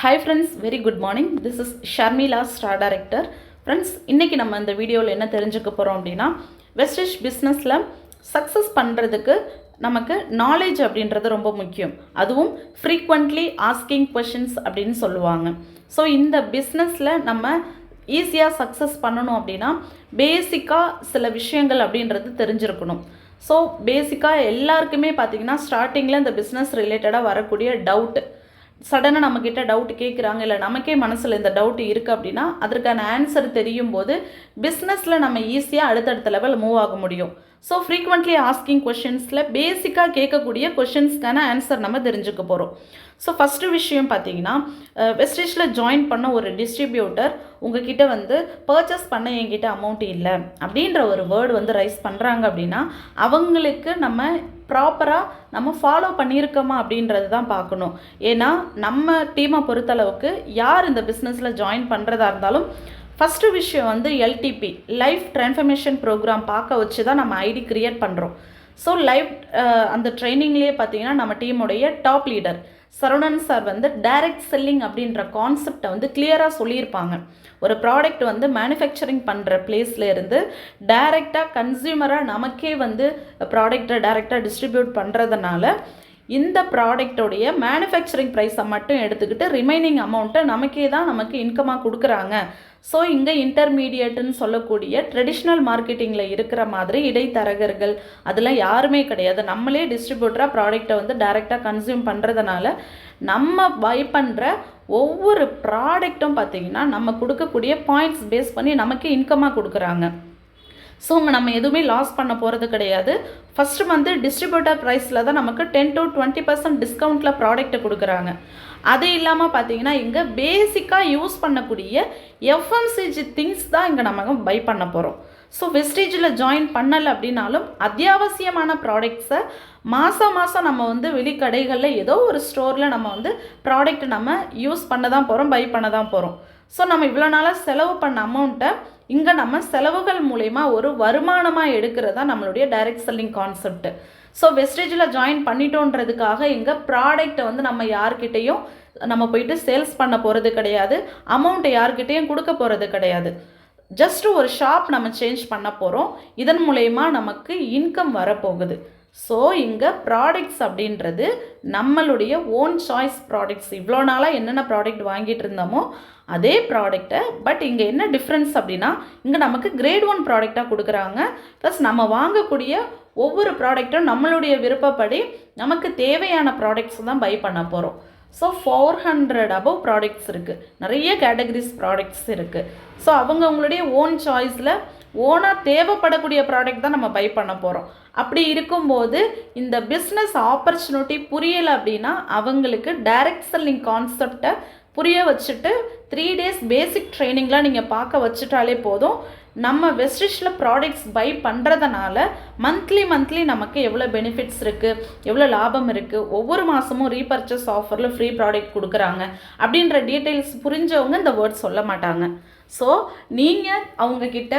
Hi friends, very good morning. This is Sharmila, Star Director. Friends, இன்னைக்கு நம்ம இந்த வீடியோவில் என்ன தெரிஞ்சுக்க போகிறோம் அப்படின்னா வெஸ்டிஜ் பிஸ்னஸில் சக்ஸஸ் பண்ணுறதுக்கு நமக்கு நாலேஜ் அப்படின்றது ரொம்ப முக்கியம். அதுவும் ஃப்ரீக்வெண்ட்லி ஆஸ்கிங் கொஷின்ஸ் அப்படின்னு சொல்லுவாங்க. ஸோ இந்த பிஸ்னஸில் நம்ம ஈஸியாக சக்ஸஸ் பண்ணணும் அப்படின்னா பேசிக்காக சில விஷயங்கள் அப்படின்றது தெரிஞ்சிருக்கணும். ஸோ பேசிக்காக எல்லாருக்குமே பார்த்திங்கன்னா ஸ்டார்டிங்கில் இந்த பிஸ்னஸ் ரிலேட்டடாக வரக்கூடிய டவுட், சடனாக நம்மக்கிட்ட டவுட் கேட்குறாங்க, இல்லை நமக்கே மனசில் இந்த டவுட் இருக்குது அப்படின்னா அதற்கான ஆன்சர் தெரியும் போது பிஸ்னஸில் நம்ம ஈஸியாக அடுத்தடுத்த லெவல் மூவ் ஆக முடியும். ஸோ ஃப்ரீக்வெண்ட்லி ஆஸ்கிங் கொஷின்ஸில் பேசிக்காக கேட்கக்கூடிய கொஷின்ஸ்க்கான ஆன்சர் நம்ம தெரிஞ்சுக்க போகிறோம். ஸோ ஃபஸ்ட்டு விஷயம் பார்த்தீங்கன்னா, வெஸ்டிஜில் ஜாயின் பண்ண ஒரு டிஸ்ட்ரிபியூட்டர் உங்ககிட்ட பர்ச்சேஸ் பண்ண என்கிட்ட அமௌண்ட் இல்லை அப்படின்ற ஒரு வேர்டு ரைஸ் பண்ணுறாங்க அப்படின்னா அவங்களுக்கு நம்ம ப்ராப்பராக நம்ம ஃபாலோ பண்ணியிருக்கோமா அப்படின்றது தான் பார்க்கணும். ஏன்னா நம்ம டீமை பொறுத்தளவுக்கு யார் இந்த பிஸ்னஸில் ஜாயின் பண்ணுறதா இருந்தாலும் ஃபஸ்ட்டு விஷயம் எல்டிபி லைஃப் ட்ரான்ஸ்ஃபர்மேஷன் ப்ரோக்ராம் பார்க்க வச்சு தான் நம்ம ஐடி க்ரியேட் பண்ணுறோம். ஸோ லைஃப் அந்த ட்ரைனிங்லேயே பார்த்தீங்கன்னா நம்ம டீமுடைய top leader Saravanan sir direct selling அப்படின்ற கான்செப்டை கிளியராக சொல்லியிருப்பாங்க. ஒரு ப்ராடக்ட் மேனுஃபேக்சரிங் பண்ணுற பிளேஸில் இருந்து டைரெக்டாக கன்சியூமராக நமக்கே ப்ராடக்டை டைரெக்டாக டிஸ்ட்ரிபியூட் பண்ணுறதுனால இந்த ப்ராடக்டோடைய மேனுஃபேக்சரிங் ப்ரைஸை மட்டும் எடுத்துக்கிட்டு ரிமைனிங் அமௌண்ட்டை நமக்கு இன்கமாக கொடுக்குறாங்க. ஸோ இங்கே இன்டர்மீடியேட்டுன்னு சொல்லக்கூடிய ட்ரெடிஷ்னல் மார்க்கெட்டிங்கில் இருக்கிற மாதிரி இடைத்தரகர்கள் அதெல்லாம் யாருமே கிடையாது. நம்மளே டிஸ்ட்ரிபியூட்டராக ப்ராடக்டை டைரெக்டாக கன்சியூம் பண்ணுறதுனால நம்ம பை பண்ணுற ஒவ்வொரு ப்ராடக்ட்டும் பார்த்திங்கன்னா நம்ம கொடுக்கக்கூடிய பாயிண்ட்ஸ் பேஸ் பண்ணி நமக்கு இன்கமாக கொடுக்குறாங்க. ஸோ நம்ம எதுவுமே லாஸ் பண்ண போகிறது கிடையாது. ஃபஸ்ட்டு டிஸ்ட்ரிபியூட்டர் ப்ரைஸில் தான் நமக்கு 10 to 20% டிஸ்கவுண்ட்டில் ப்ராடக்ட்டை கொடுக்குறாங்க. அது இல்லாமல் பார்த்தீங்கன்னா இங்கே பேசிக்காக யூஸ் பண்ணக்கூடிய எஃப்எம்சிஜி திங்ஸ் தான் இங்கே நம்ம பை பண்ண போகிறோம். ஸோ வெஸ்டிஜில் ஜாயின் பண்ணலை அப்படின்னாலும் அத்தியாவசியமான ப்ராடக்ட்ஸை மாதம் நம்ம வெளிக்கடைகளில் ஏதோ ஒரு ஸ்டோரில் நம்ம ப்ராடக்ட் நம்ம யூஸ் பண்ண தான் போகிறோம், பை பண்ண தான் போகிறோம். ஸோ நம்ம இவ்வளோ நாளாக செலவு பண்ண அமௌண்ட்டை இங்கே நம்ம செலவுகள் மூலயமா ஒரு வருமானமாக எடுக்கிறது தான் நம்மளுடைய டைரக்ட் செல்லிங் கான்செப்ட். ஸோ வெஸ்டிஜில் ஜாயின் பண்ணிட்டோன்றதுக்காக இங்கே ப்ராடக்டை நம்ம யார்கிட்டையும் நம்ம போயிட்டு சேல்ஸ் பண்ண போகிறது கிடையாது, அமௌண்ட்டை யார்கிட்டையும் கொடுக்க போகிறது கிடையாது. ஜஸ்ட் ஒரு ஷாப் நம்ம சேஞ்ச் பண்ண போகிறோம், இதன் மூலயமா நமக்கு இன்கம் வரப்போகுது. ஸோ இங்கே ப்ராடக்ட்ஸ் அப்படின்றது நம்மளுடைய ஓன் சாய்ஸ் ப்ராடக்ட்ஸ். இவ்வளோ நாளாக என்னென்ன ப்ராடக்ட் வாங்கிட்டு இருந்தோமோ அதே ப்ராடக்டை, பட் இங்கே என்ன டிஃப்ரென்ஸ் அப்படின்னா இங்கே நமக்கு கிரேட் 1 ப்ராடக்டாக கொடுக்குறாங்க. ப்ளஸ் நம்ம வாங்கக்கூடிய ஒவ்வொரு ப்ராடக்ட்டும் நம்மளுடைய விருப்பப்படி நமக்கு தேவையான ப்ராடக்ட்ஸ் தான் பை பண்ண போகிறோம். ஸோ 400 above ப்ராடக்ட்ஸ் இருக்குது, நிறைய கேட்டகரிஸ் ப்ராடக்ட்ஸ் இருக்குது. ஸோ அவங்களுடைய ஓன் சாய்ஸில் ஓனாக தேவைப்படக்கூடிய ப்ராடக்ட் தான் நம்ம பை பண்ண போகிறோம். அப்படி இருக்கும்போது இந்த பிஸ்னஸ் ஆப்பர்ச்சுனிட்டி புரியலை அப்படின்னா அவங்களுக்கு டைரக்ட் செல்லிங் கான்செப்டை புரிய வச்சுட்டு 3 days பேசிக் ட்ரைனிங்லாம் நீங்கள் பார்க்க வச்சுட்டாலே போதும். நம்ம வெஸ்டிஜில் ப்ராடக்ட்ஸ் பை பண்ணுறதுனால மந்த்லி நமக்கு எவ்வளோ பெனிஃபிட்ஸ் இருக்குது, எவ்வளோ லாபம் இருக்குது, ஒவ்வொரு மாதமும் ரீபர்ச்சேஸ் ஆஃபரில் ஃப்ரீ ப்ராடக்ட் கொடுக்குறாங்க அப்படின்ற டீட்டெயில்ஸ் புரிஞ்சவங்க இந்த வேர்ட் சொல்ல மாட்டாங்க. ஸோ நீங்கள் அவங்கக்கிட்ட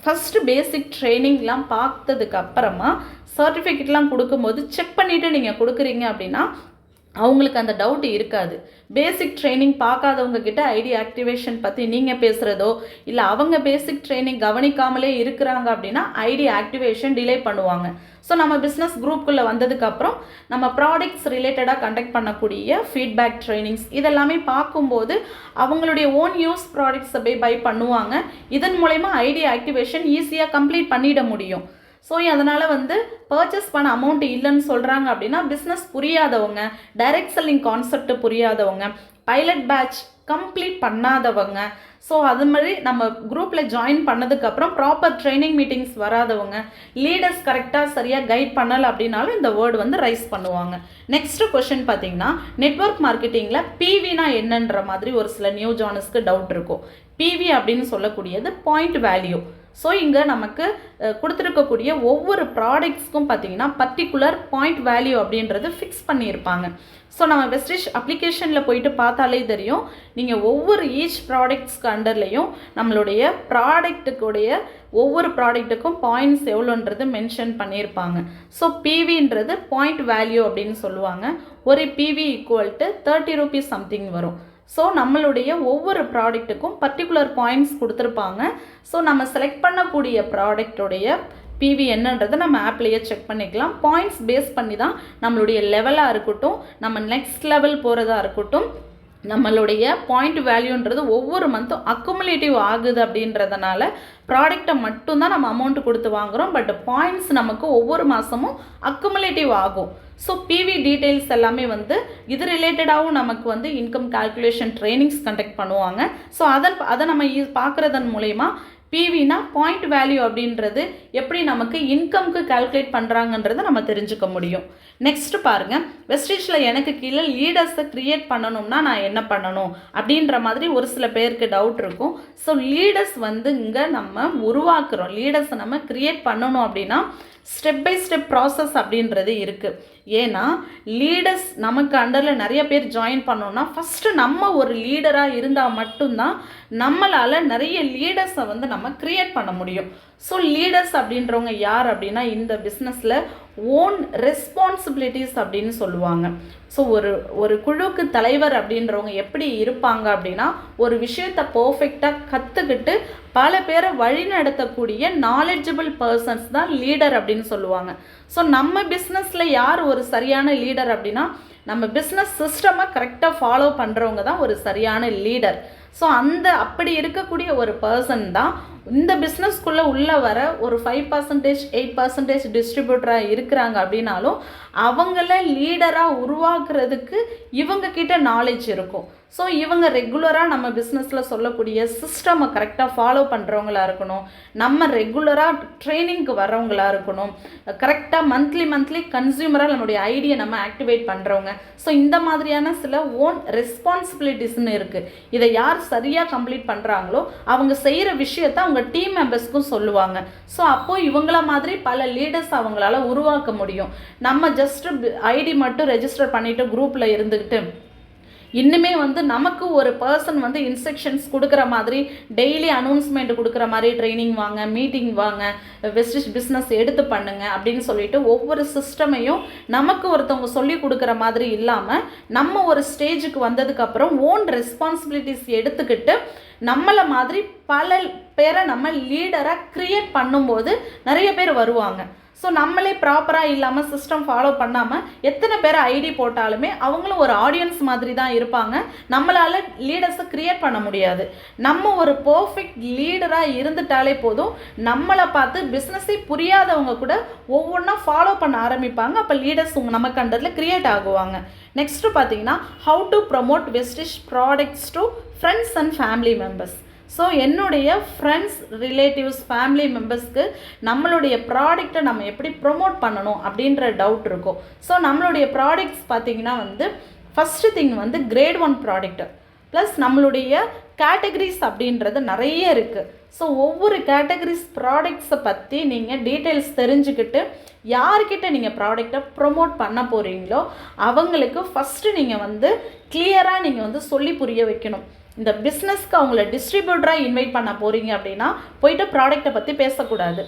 ஃபஸ்ட்டு பேசிக் ட்ரைனிங்லாம் பார்த்ததுக்கு அப்புறமா சர்டிஃபிகேட்லாம் கொடுக்கும்போது செக் பண்ணிவிட்டு நீங்கள் கொடுக்குறீங்க அப்படின்னா அவங்களுக்கு அந்த டவுட் இருக்காது. பேசிக் ட்ரைனிங் பார்க்காதவங்க கிட்ட ஐடி ஆக்டிவேஷன் பற்றி நீங்கள் பேசுகிறதோ இல்லை அவங்க பேசிக் ட்ரைனிங் கவனிக்காமலே இருக்கிறாங்க அப்படின்னா ஐடி ஆக்டிவேஷன் டிலே பண்ணுவாங்க. ஸோ நம்ம பிஸ்னஸ் குரூப்புக்குள்ளே வந்ததுக்கப்புறம் நம்ம ப்ராடக்ட்ஸ் ரிலேட்டடாக கண்டக்ட் பண்ணக்கூடிய ஃபீட்பேக் ட்ரைனிங்ஸ் இதெல்லாமே பார்க்கும்போது அவங்களுடைய ஓன் யூஸ் ப்ராடக்ட்ஸை போய் பை பண்ணுவாங்க. இதன் மூலயமா ஐடி ஆக்டிவேஷன் ஈஸியாக கம்ப்ளீட் பண்ணிட முடியும். ஸோ அதனால் பர்ச்சேஸ் பண்ண அமௌண்ட் இல்லைன்னு சொல்கிறாங்க அப்படின்னா பிஸ்னஸ் புரியாதவங்க, டைரக்ட் செல்லிங் கான்செப்ட் புரியாதவங்க, பைலட் பேட்ச் கம்ப்ளீட் பண்ணாதவங்க, ஸோ அது மாதிரி நம்ம குரூப்பில் ஜாயின் பண்ணதுக்கப்புறம் ப்ராப்பர் ட்ரைனிங் மீட்டிங்ஸ் வராதவங்க, லீடர்ஸ் கரெக்டாக சரியாக கைட் பண்ணலை அப்படின்னாலும் இந்த வேர்டு ரைஸ் பண்ணுவாங்க. நெக்ஸ்ட்டு கொஷின் பார்த்தீங்கன்னா, நெட்வொர்க் மார்க்கெட்டிங்கில் பிவினா என்னன்ற மாதிரி ஒரு சில நியூ ஜானர்ஸ்க்கு டவுட் இருக்கும். பிவி அப்படின்னு சொல்லக்கூடியது பாயிண்ட் வேல்யூ. ஸோ இங்கே நமக்கு கொடுத்துருக்கக்கூடிய ஒவ்வொரு ப்ராடக்ட்ஸ்க்கும் பார்த்தீங்கன்னா பர்டிகுலர் பாயிண்ட் வேல்யூ அப்படின்றது ஃபிக்ஸ் பண்ணியிருப்பாங்க. ஸோ நம்ம வெஸ்டிஜ் அப்ளிகேஷனில் போயிட்டு பார்த்தாலே தெரியும், நீங்கள் ஒவ்வொரு ஈச் ப்ராடக்ட்ஸ்க்கு அண்டர்லேயும் நம்மளுடைய ப்ராடக்ட்டுக்குடைய ஒவ்வொரு ப்ராடக்ட்டுக்கும் பாயிண்ட்ஸ் எவ்வளோன்றது மென்ஷன் பண்ணியிருப்பாங்க. ஸோ பிவின்றது பாயிண்ட் வேல்யூ அப்படின்னு சொல்லுவாங்க. ஒரு PV equal to 30 rupees something வரும். ஸோ நம்மளுடைய ஒவ்வொரு ப்ராடக்ட்டுக்கும் பர்டிகுலர் பாயிண்ட்ஸ் கொடுத்துருப்பாங்க. ஸோ நம்ம செலக்ட் பண்ணக்கூடிய ப்ராடக்டோடைய பிவி என்னன்றதை நம்ம ஆப்லேயே செக் பண்ணிக்கலாம். பாயிண்ட்ஸ் பேஸ் பண்ணி தான் நம்மளுடைய லெவலாக இருக்கட்டும், நம்ம நெக்ஸ்ட் லெவல் போகிறதா இருக்கட்டும், நம்மளுடைய பாயிண்ட் வேல்யூன்றது ஒவ்வொரு மந்த்தும் அக்குமுலேட்டிவ் ஆகுது. அப்படின்றதுனால ப்ராடக்டை மட்டும்தான் நம்ம அமௌண்ட் கொடுத்து வாங்குகிறோம், பட் பாயிண்ட்ஸ் நமக்கு ஒவ்வொரு மாதமும் அக்குமுலேட்டிவ் ஆகும். ஸோ பிவி டீட்டெயில்ஸ் எல்லாமே வந்து இது ரிலேட்டடாகவும் நமக்கு வந்து இன்கம் கால்குலேஷன் ட்ரைனிங்ஸ் கண்டக்ட் பண்ணுவாங்க. ஸோ அதை நம்ம பார்க்குறதன் மூலயமா பிவினா பாயிண்ட் வேல்யூ அப்படின்றது எப்படி நமக்கு இன்கம்க்கு கால்குலேட் பண்ணுறாங்கன்றதை நம்ம தெரிஞ்சுக்க முடியும். நெக்ஸ்ட் பாருங்கள், வெஸ்டேஜில் எனக்கு கீழே லீடர்ஸை க்ரியேட் பண்ணணும்னா நான் என்ன பண்ணணும் அப்படின்ற மாதிரி ஒரு சில பேருக்கு டவுட் இருக்கும். ஸோ லீடர்ஸ் வந்து இங்கே நம்ம உருவாக்குறோம், லீடர்ஸை நம்ம க்ரியேட் பண்ணணும் அப்படின்னா ஸ்டெப் பை ஸ்டெப் ப்ராசஸ் அப்படின்றது இருக்குது. ஏன்னா லீடர்ஸ் நமக்கு அண்டரில் நிறைய பேர் ஜாயின் பண்ணோன்னா ஃபஸ்ட்டு நம்ம ஒரு லீடராக இருந்தால் மட்டும்தான் நம்மளால் நிறைய லீடர்ஸை வந்து நம்ம க்ரியேட் பண்ண முடியும். ஸோ லீடர்ஸ் அப்படின்றவங்க யார் அப்படின்னா இந்த பிஸ்னஸில் ஓன் ரெஸ்பான்சிபிலிட்டிஸ் அப்படின்னு சொல்லுவாங்க. ஸோ ஒரு குழுக்கு தலைவர் அப்படின்றவங்க எப்படி இருப்பாங்க அப்படின்னா ஒரு விஷயத்தை பர்ஃபெக்டாக கற்றுக்கிட்டு பல பேரை வழிநடத்தக்கூடிய நாலேஜபிள் பர்சன்ஸ் தான் லீடர் அப்படின்னு சொல்லுவாங்க. ஸோ நம்ம பிஸ்னஸில் யார் ஒரு சரியான லீடர் அப்படின்னா நம்ம பிஸ்னஸ் சிஸ்டமை கரெக்டாக ஃபாலோ பண்ணுறவங்க தான் ஒரு சரியான லீடர். ஸோ அப்படி இருக்கக்கூடிய ஒரு பர்சன் தான் இந்த பிஸ்னஸ்க்குள்ளே உள்ளே வர ஒரு 5% 8% டிஸ்ட்ரிபியூட்டராக இருக்கிறாங்க அப்படின்னாலும் அவங்கள லீடராக உருவாக்குறதுக்கு இவங்கக்கிட்ட நாலேஜ் இருக்கும். ஸோ இவங்க ரெகுலராக நம்ம பிஸ்னஸில் சொல்லக்கூடிய சிஸ்டமை கரெக்டாக ஃபாலோ பண்ணுறவங்களா இருக்கணும், நம்ம ரெகுலராக ட்ரைனிங்க்கு வர்றவங்களா இருக்கணும், கரெக்டாக மந்த்லி கன்சியூமராக நம்மளுடைய ஐடியை நம்ம ஆக்டிவேட் பண்ணுறவங்க. ஸோ இந்த மாதிரியான சில ஓன் ரெஸ்பான்சிபிலிட்டிஸ்ன்னு இருக்குது. இதை யார் சரியாக கம்ப்ளீட் பண்ணுறாங்களோ அவங்க செய்கிற விஷயத்தை அவங்க டீம் மெம்பர்ஸ்க்கும் சொல்லுவாங்க. ஸோ அப்போது இவங்கள மாதிரி பல லீடர்ஸ் அவங்களால உருவாக்க முடியும். நம்ம ஜஸ்ட் ஐடி மட்டும் ரெஜிஸ்டர் பண்ணிவிட்டு குரூப்பில் இருந்துக்கிட்டு இன்னுமே வந்து நமக்கு ஒரு பர்சன் வந்து இன்ஸ்ட்ரக்ஷன்ஸ் கொடுக்குற மாதிரி டெய்லி அனௌன்ஸ்மெண்ட் கொடுக்குற மாதிரி ட்ரைனிங் வாங்க, மீட்டிங் வாங்க, வெஸ்டேஜ் பிஸ்னஸ் எடுத்து பண்ணுங்க அப்படின்னு சொல்லிட்டு ஒவ்வொரு சிஸ்டமையும் நமக்கு ஒருத்தவங்க சொல்லி கொடுக்குற மாதிரி இல்லாமல் நம்ம ஒரு ஸ்டேஜுக்கு வந்ததுக்கப்புறம் ஓன் ரெஸ்பான்சிபிலிட்டிஸ் எடுத்துக்கிட்டு நம்மளை மாதிரி பல பேரை நம்ம லீடராக க்ரியேட் பண்ணும்போது நிறைய பேர் வருவாங்க. ஸோ நம்மளே ப்ராப்பராக இல்லாமல் சிஸ்டம் ஃபாலோ பண்ணாமல் எத்தனை பேர் ஐடி போட்டாலுமே அவங்களும் ஒரு ஆடியன்ஸ் மாதிரி தான் இருப்பாங்க. நம்மளால் லீடர்ஸை க்ரியேட் பண்ண முடியாது. நம்ம ஒரு பர்ஃபெக்ட் லீடராக இருந்துட்டாலே போதும், நம்மளை பார்த்து பிஸ்னஸே புரியாதவங்க கூட ஒவ்வொன்றா ஃபாலோ பண்ண ஆரம்பிப்பாங்க. அப்போ லீடர்ஸ் நமக்கு அண்டரில் க்ரியேட் ஆகுவாங்க. நெக்ஸ்ட்டு பார்த்தீங்கன்னா how to promote wastage products to friends and family members. So என்னுடைய ஃப்ரெண்ட்ஸ், ரிலேட்டிவ்ஸ், ஃபேமிலி மெம்பர்ஸ்க்கு நம்மளுடைய ப்ராடக்டை நம்ம எப்படி ப்ரொமோட் பண்ணணும் அப்படின்ற டவுட் இருக்கும். ஸோ நம்மளுடைய ப்ராடக்ட்ஸ் பார்த்திங்கன்னா வந்து ஃபஸ்ட்டு திங் வந்து கிரேட் 1 ப்ராடக்ட்டு ப்ளஸ் நம்மளுடைய கேட்டகரிஸ் அப்படின்றது நிறைய இருக்குது. ஸோ ஒவ்வொரு கேட்டகரிஸ் ப்ராடக்ட்ஸை பற்றி நீங்கள் டீட்டெயில்ஸ் தெரிஞ்சுக்கிட்டு யார்கிட்ட நீங்கள் ப்ராடக்டை ப்ரொமோட் பண்ண போகிறீங்களோ அவங்களுக்கு ஃபஸ்ட்டு நீங்கள் வந்து கிளியராக நீங்கள் வந்து சொல்லி புரிய வைக்கணும். இந்த பிஸ்னஸ்க்கு அவங்கள டிஸ்ட்ரிபியூட்டராக இன்வைட் பண்ண போகிறீங்க அப்படின்னா போய்ட்டு ப்ராடக்டை பற்றி பேசக்கூடாது.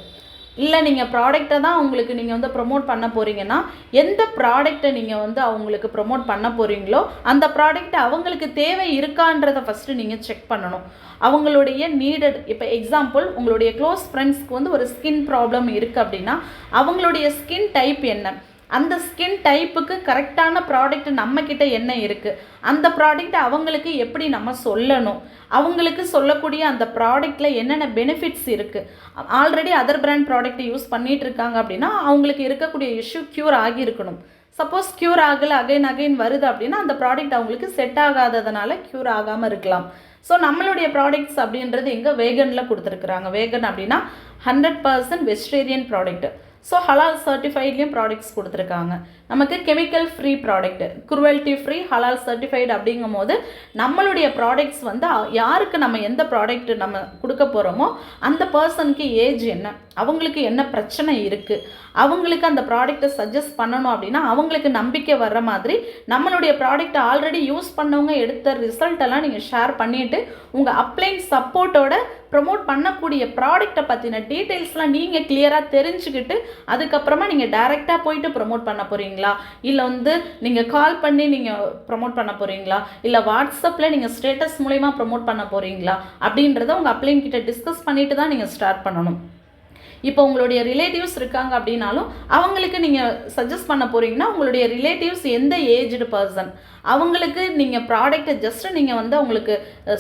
இல்லை நீங்கள் ப்ராடக்டை தான் அவங்களுக்கு நீங்கள் வந்து ப்ரொமோட் பண்ண போகிறீங்கன்னா எந்த ப்ராடக்டை நீங்கள் வந்து அவங்களுக்கு ப்ரொமோட் பண்ண போகிறீங்களோ அந்த ப்ராடக்ட் அவங்களுக்கு தேவை இருக்கான்றதை ஃபஸ்ட்டு நீங்கள் செக் பண்ணணும். அவங்களுடைய நீடட், இப்போ எக்ஸாம்பிள் உங்களுடைய க்ளோஸ் ஃப்ரெண்ட்ஸ்க்கு வந்து ஒரு ஸ்கின் ப்ராப்ளம் இருக்குது அப்படின்னா அவங்களுடைய ஸ்கின் டைப் என்ன, அந்த ஸ்கின் டைப்புக்கு கரெக்டான ப்ராடக்ட் நம்மக்கிட்ட என்ன இருக்குது, அந்த ப்ராடக்ட் அவங்களுக்கு எப்படி நம்ம சொல்லணும், அவங்களுக்கு சொல்லக்கூடிய அந்த ப்ராடக்டில் என்னென்ன பெனிஃபிட்ஸ் இருக்குது. Already other brand product use பண்ணிகிட்டு இருக்காங்க அப்படின்னா அவங்களுக்கு இருக்கக்கூடிய இஷ்யூ க்யூர் ஆகியிருக்கணும். சப்போஸ் க்யூர் ஆகலை, அகைன் வருது அப்படின்னா அந்த ப்ராடக்ட் அவங்களுக்கு செட் ஆகாததுனால க்யூர் ஆகாமல் இருக்கலாம். ஸோ நம்மளுடைய ப்ராடக்ட்ஸ் அப்படின்றது எங்கே வேகனில் கொடுத்துருக்குறாங்க. வேகன் அப்படின்னா 100% வெஜிடேரியன் ப்ராடக்ட்டு. ஸோ ஹலால் சர்டிஃபைட்லேயும் ப்ராடக்ட்ஸ் கொடுத்துருக்காங்க. நமக்கு கெமிக்கல் ஃப்ரீ ப்ராடக்ட், குருவல்ட்டி ஃப்ரீ, ஹலால் சர்டிஃபைடு அப்படிங்கும் போது நம்மளுடைய ப்ராடக்ட்ஸ் வந்து யாருக்கு நம்ம எந்த ப்ராடக்ட் நம்ம கொடுக்க போகிறோமோ அந்த பர்சனுக்கு ஏஜ் என்ன, அவங்களுக்கு என்ன பிரச்சனை இருக்குது, அவங்களுக்கு அந்த ப்ராடக்டை சஜஸ்ட் பண்ணணும் அப்படின்னா அவங்களுக்கு நம்பிக்கை வர்ற மாதிரி நம்மளுடைய ப்ராடக்டை ஆல்ரெடி யூஸ் பண்ணவங்க எடுத்த ரிசல்ட்டெல்லாம் நீங்கள் ஷேர் பண்ணிவிட்டு உங்கள் அப்ளைன் சப்போர்ட்டோட ப்ரொமோட் பண்ணக்கூடிய ப்ராடக்ட்டை பற்றின டீட்டெயில்ஸ்லாம் நீங்கள் கிளியராக தெரிஞ்சுக்கிட்டு அதுக்கப்புறமா நீங்கள் டைரெக்டாக போயிட்டு ப்ரொமோட் பண்ண போகிறீங்களா, இல்லை வந்து நீங்கள் கால் பண்ணி நீங்கள் ப்ரொமோட் பண்ண போகிறீங்களா, இல்லை வாட்ஸ்அப்பில் நீங்கள் ஸ்டேட்டஸ் மூலமா ப்ரொமோட் பண்ண போகிறீங்களா அப்படின்றத உங்கள் அப்ளைன் கிட்ட டிஸ்கஸ் பண்ணிட்டு தான் நீங்கள் ஸ்டார்ட் பண்ணணும். இப்போ உங்களுடைய ரிலேட்டிவ்ஸ் இருக்காங்க அப்படின்னாலும் அவங்களுக்கு நீங்கள் சஜஸ்ட் பண்ண போகிறீங்கன்னா உங்களுடைய ரிலேட்டிவ்ஸ் எந்த ஏஜ்டு பர்சன், அவங்களுக்கு நீங்கள் ப்ராடக்ட்டை ஜஸ்ட்டு நீங்கள் வந்து அவங்களுக்கு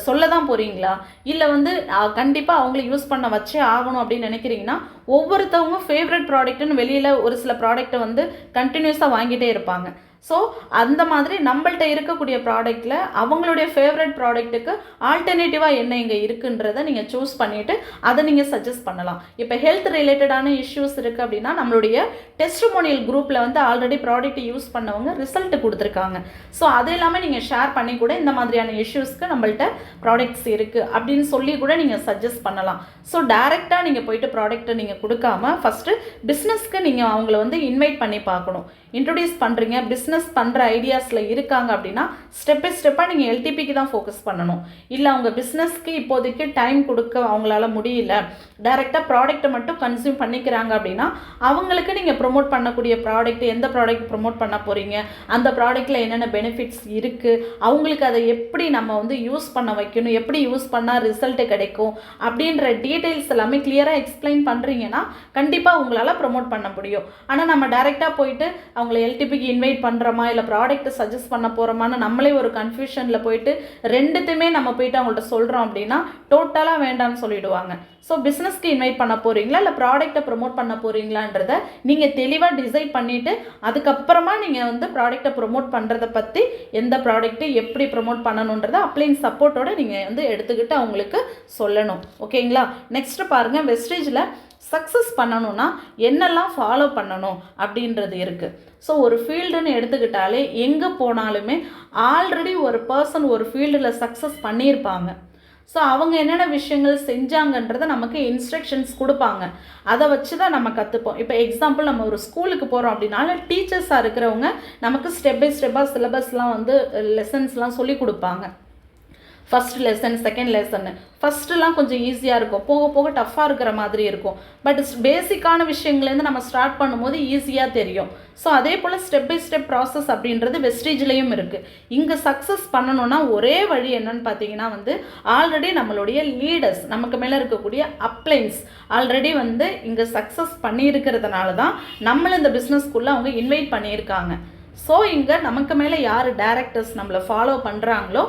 சொல்ல தான் போகிறீங்களா, இல்லை வந்து கண்டிப்பாக அவங்கள யூஸ் பண்ண வச்சே ஆகணும் அப்படின்னு நினைக்கிறீங்கன்னா ஒவ்வொருத்தவங்க ஃபேவரட் ப்ராடக்ட்டுன்னு வெளியில் ஒரு சில ப்ராடக்ட்டை வந்து கண்டினியூஸாக வாங்கிட்டே இருப்பாங்க. ஸோ அந்த மாதிரி நம்மள்கிட்ட இருக்கக்கூடிய ப்ராடக்ட்டில் அவங்களுடைய ஃபேவரட் ப்ராடக்ட்டுக்கு ஆல்டர்னேட்டிவாக என்ன இங்கே இருக்குன்றதை நீங்கள் சூஸ் பண்ணிவிட்டு அதை நீங்கள் சஜஸ்ட் பண்ணலாம். இப்போ ஹெல்த் ரிலேட்டடான இஷ்யூஸ் இருக்குது அப்படின்னா நம்மளுடைய டெஸ்டிமோனியல் குரூப்பில் வந்து ஆல்ரெடி ப்ராடக்ட் யூஸ் பண்ணவங்க ரிசல்ட் கொடுத்துருக்காங்க. ஸோ அது இல்லாமல் நீங்கள் ஷேர் பண்ணி கூட இந்த மாதிரியான இஷ்யூஸ்க்கு நம்மள்ட்ட ப்ராடக்ட்ஸ் இருக்குது அப்படின்னு சொல்லி கூட நீங்கள் சஜஸ்ட் பண்ணலாம். ஸோ டைரெக்டாக நீங்கள் போயிட்டு ப்ராடக்ட்டை நீங்கள் கொடுக்காம ஃபஸ்ட்டு பிஸ்னஸ்க்கு நீங்கள் அவங்கள வந்து இன்வைட் பண்ணி பார்க்கணும். இன்ட்ரடியூஸ் பண்ணுறீங்க, பிஸ்னஸ் பண்ணுற ஐடியாஸில் இருக்காங்க அப்படின்னா ஸ்டெப் பை ஸ்டெப்பாக நீங்கள் எல்டிபிக்கு தான் ஃபோக்கஸ் பண்ணணும். இல்லை அவங்க பிஸ்னஸ்க்கு இப்போதைக்கு டைம் கொடுக்க அவங்களால முடியல, டைரெக்டாக ப்ராடக்ட்டை மட்டும் கன்சியூம் பண்ணிக்கிறாங்க அப்படின்னா அவங்களுக்கு நீங்கள் ப்ரொமோட் பண்ணக்கூடிய ப்ராடக்ட் எந்த ப்ராடக்ட் ப்ரொமோட் பண்ண போகிறீங்க, அந்த ப்ராடக்ட்டில் என்னென்ன பெனிஃபிட்ஸ் இருக்குது, அவங்களுக்கு அதை எப்படி நம்ம வந்து யூஸ் பண்ண வைக்கணும், எப்படி யூஸ் பண்ணால் ரிசல்ட்டு கிடைக்கும் அப்படின்ற டீட்டெயில்ஸ் எல்லாமே கிளியராக எக்ஸ்பிளைன் பண்ணுறீங்கன்னா கண்டிப்பாக உங்களால் ப்ரொமோட் பண்ண முடியும். ஆனால் நம்ம டைரெக்டாக போயிட்டு அவங்கள எல்டிபிக்கு இன்வைட் பண்ணுறோமா இல்லை ப்ராடக்ட்டை சஜஸ்ட் பண்ண போகிறோமான்னு நம்மளே ஒரு கன்ஃபியூஷனில் போயிட்டு ரெண்டுத்தையுமே நம்ம போயிட்டு அவங்கள்ட்ட சொல்கிறோம் அப்படின்னா டோட்டலாக வேண்டாம்னு சொல்லிடுவாங்க. ஸோ பிஸ்னஸ்க்கு இன்வைட் பண்ண போகிறீங்களா இல்லை ப்ராடக்ட்டை ப்ரொமோட் பண்ண போகிறீங்களான்றத நீங்கள் தெளிவாக டிசைட் பண்ணிவிட்டு அதுக்கப்புறமா நீங்கள் வந்து ப்ராடக்ட்டை ப்ரொமோட் பண்ணுறதை பற்றி எந்த ப்ராடக்ட்டு எப்படி ப்ரொமோட் பண்ணணுன்றதை அப்ளைன் சப்போர்ட்டோடு நீங்கள் வந்து எடுத்துக்கிட்டு அவங்களுக்கு சொல்லணும். ஓகேங்களா? நெக்ஸ்ட்டு பாருங்கள், வெஸ்டேஜில் சக்ஸஸ் பண்ணணும்னா என்னெல்லாம் ஃபாலோ பண்ணணும் அப்படின்றது இருக்குது. ஸோ ஒரு ஃபீல்டுன்னு எடுத்துக்கிட்டாலே எங்கே போனாலுமே ஆல்ரெடி ஒரு பர்சன் ஒரு ஃபீல்டில் சக்ஸஸ் பண்ணியிருப்பாங்க. ஸோ அவங்க என்னென்ன விஷயங்கள் செஞ்சாங்கன்றதை நமக்கு இன்ஸ்ட்ரக்ஷன்ஸ் கொடுப்பாங்க, அதை வச்சு தான் நம்ம கற்றுப்போம். இப்போ எக்ஸாம்பிள் நம்ம ஒரு ஸ்கூலுக்கு போகிறோம் அப்படின்னால டீச்சர்ஸாக இருக்கிறவங்க நமக்கு ஸ்டெப் பை ஸ்டெப்பாக சிலபஸ்லாம் வந்து லெசன்ஸ்லாம் சொல்லி கொடுப்பாங்க. ஃபஸ்ட் லெசன், செகண்ட் லெசன்னு ஃபஸ்ட்டுலாம் கொஞ்சம் ஈஸியாக இருக்கும், போக போக டஃப்பாக இருக்கிற மாதிரி இருக்கும். பட் பேசிக்கான விஷயங்கள்லேருந்து நம்ம ஸ்டார்ட் பண்ணும்போது ஈஸியாக தெரியும். ஸோ அதே போல் ஸ்டெப் பை ஸ்டெப் ப்ராசஸ் அப்படின்றது வெஸ்டேஜ்லேயும் இருக்குது. இங்கே சக்ஸஸ் பண்ணணுன்னா ஒரே வழி என்னன்னு பார்த்தீங்கன்னா வந்து ஆல்ரெடி நம்மளுடைய லீடர்ஸ், நமக்கு மேலே இருக்கக்கூடிய அப்ளைன்ஸ் ஆல்ரெடி வந்து இங்கே சக்ஸஸ் பண்ணியிருக்கிறதுனால தான் நம்மளை இந்த பிஸ்னஸ்க்குள்ளே அவங்க இன்வைட் பண்ணியிருக்காங்க. ஸோ இங்கே நமக்கு மேலே யார் டைரக்டர்ஸ் நம்மளை ஃபாலோ பண்ணுறாங்களோ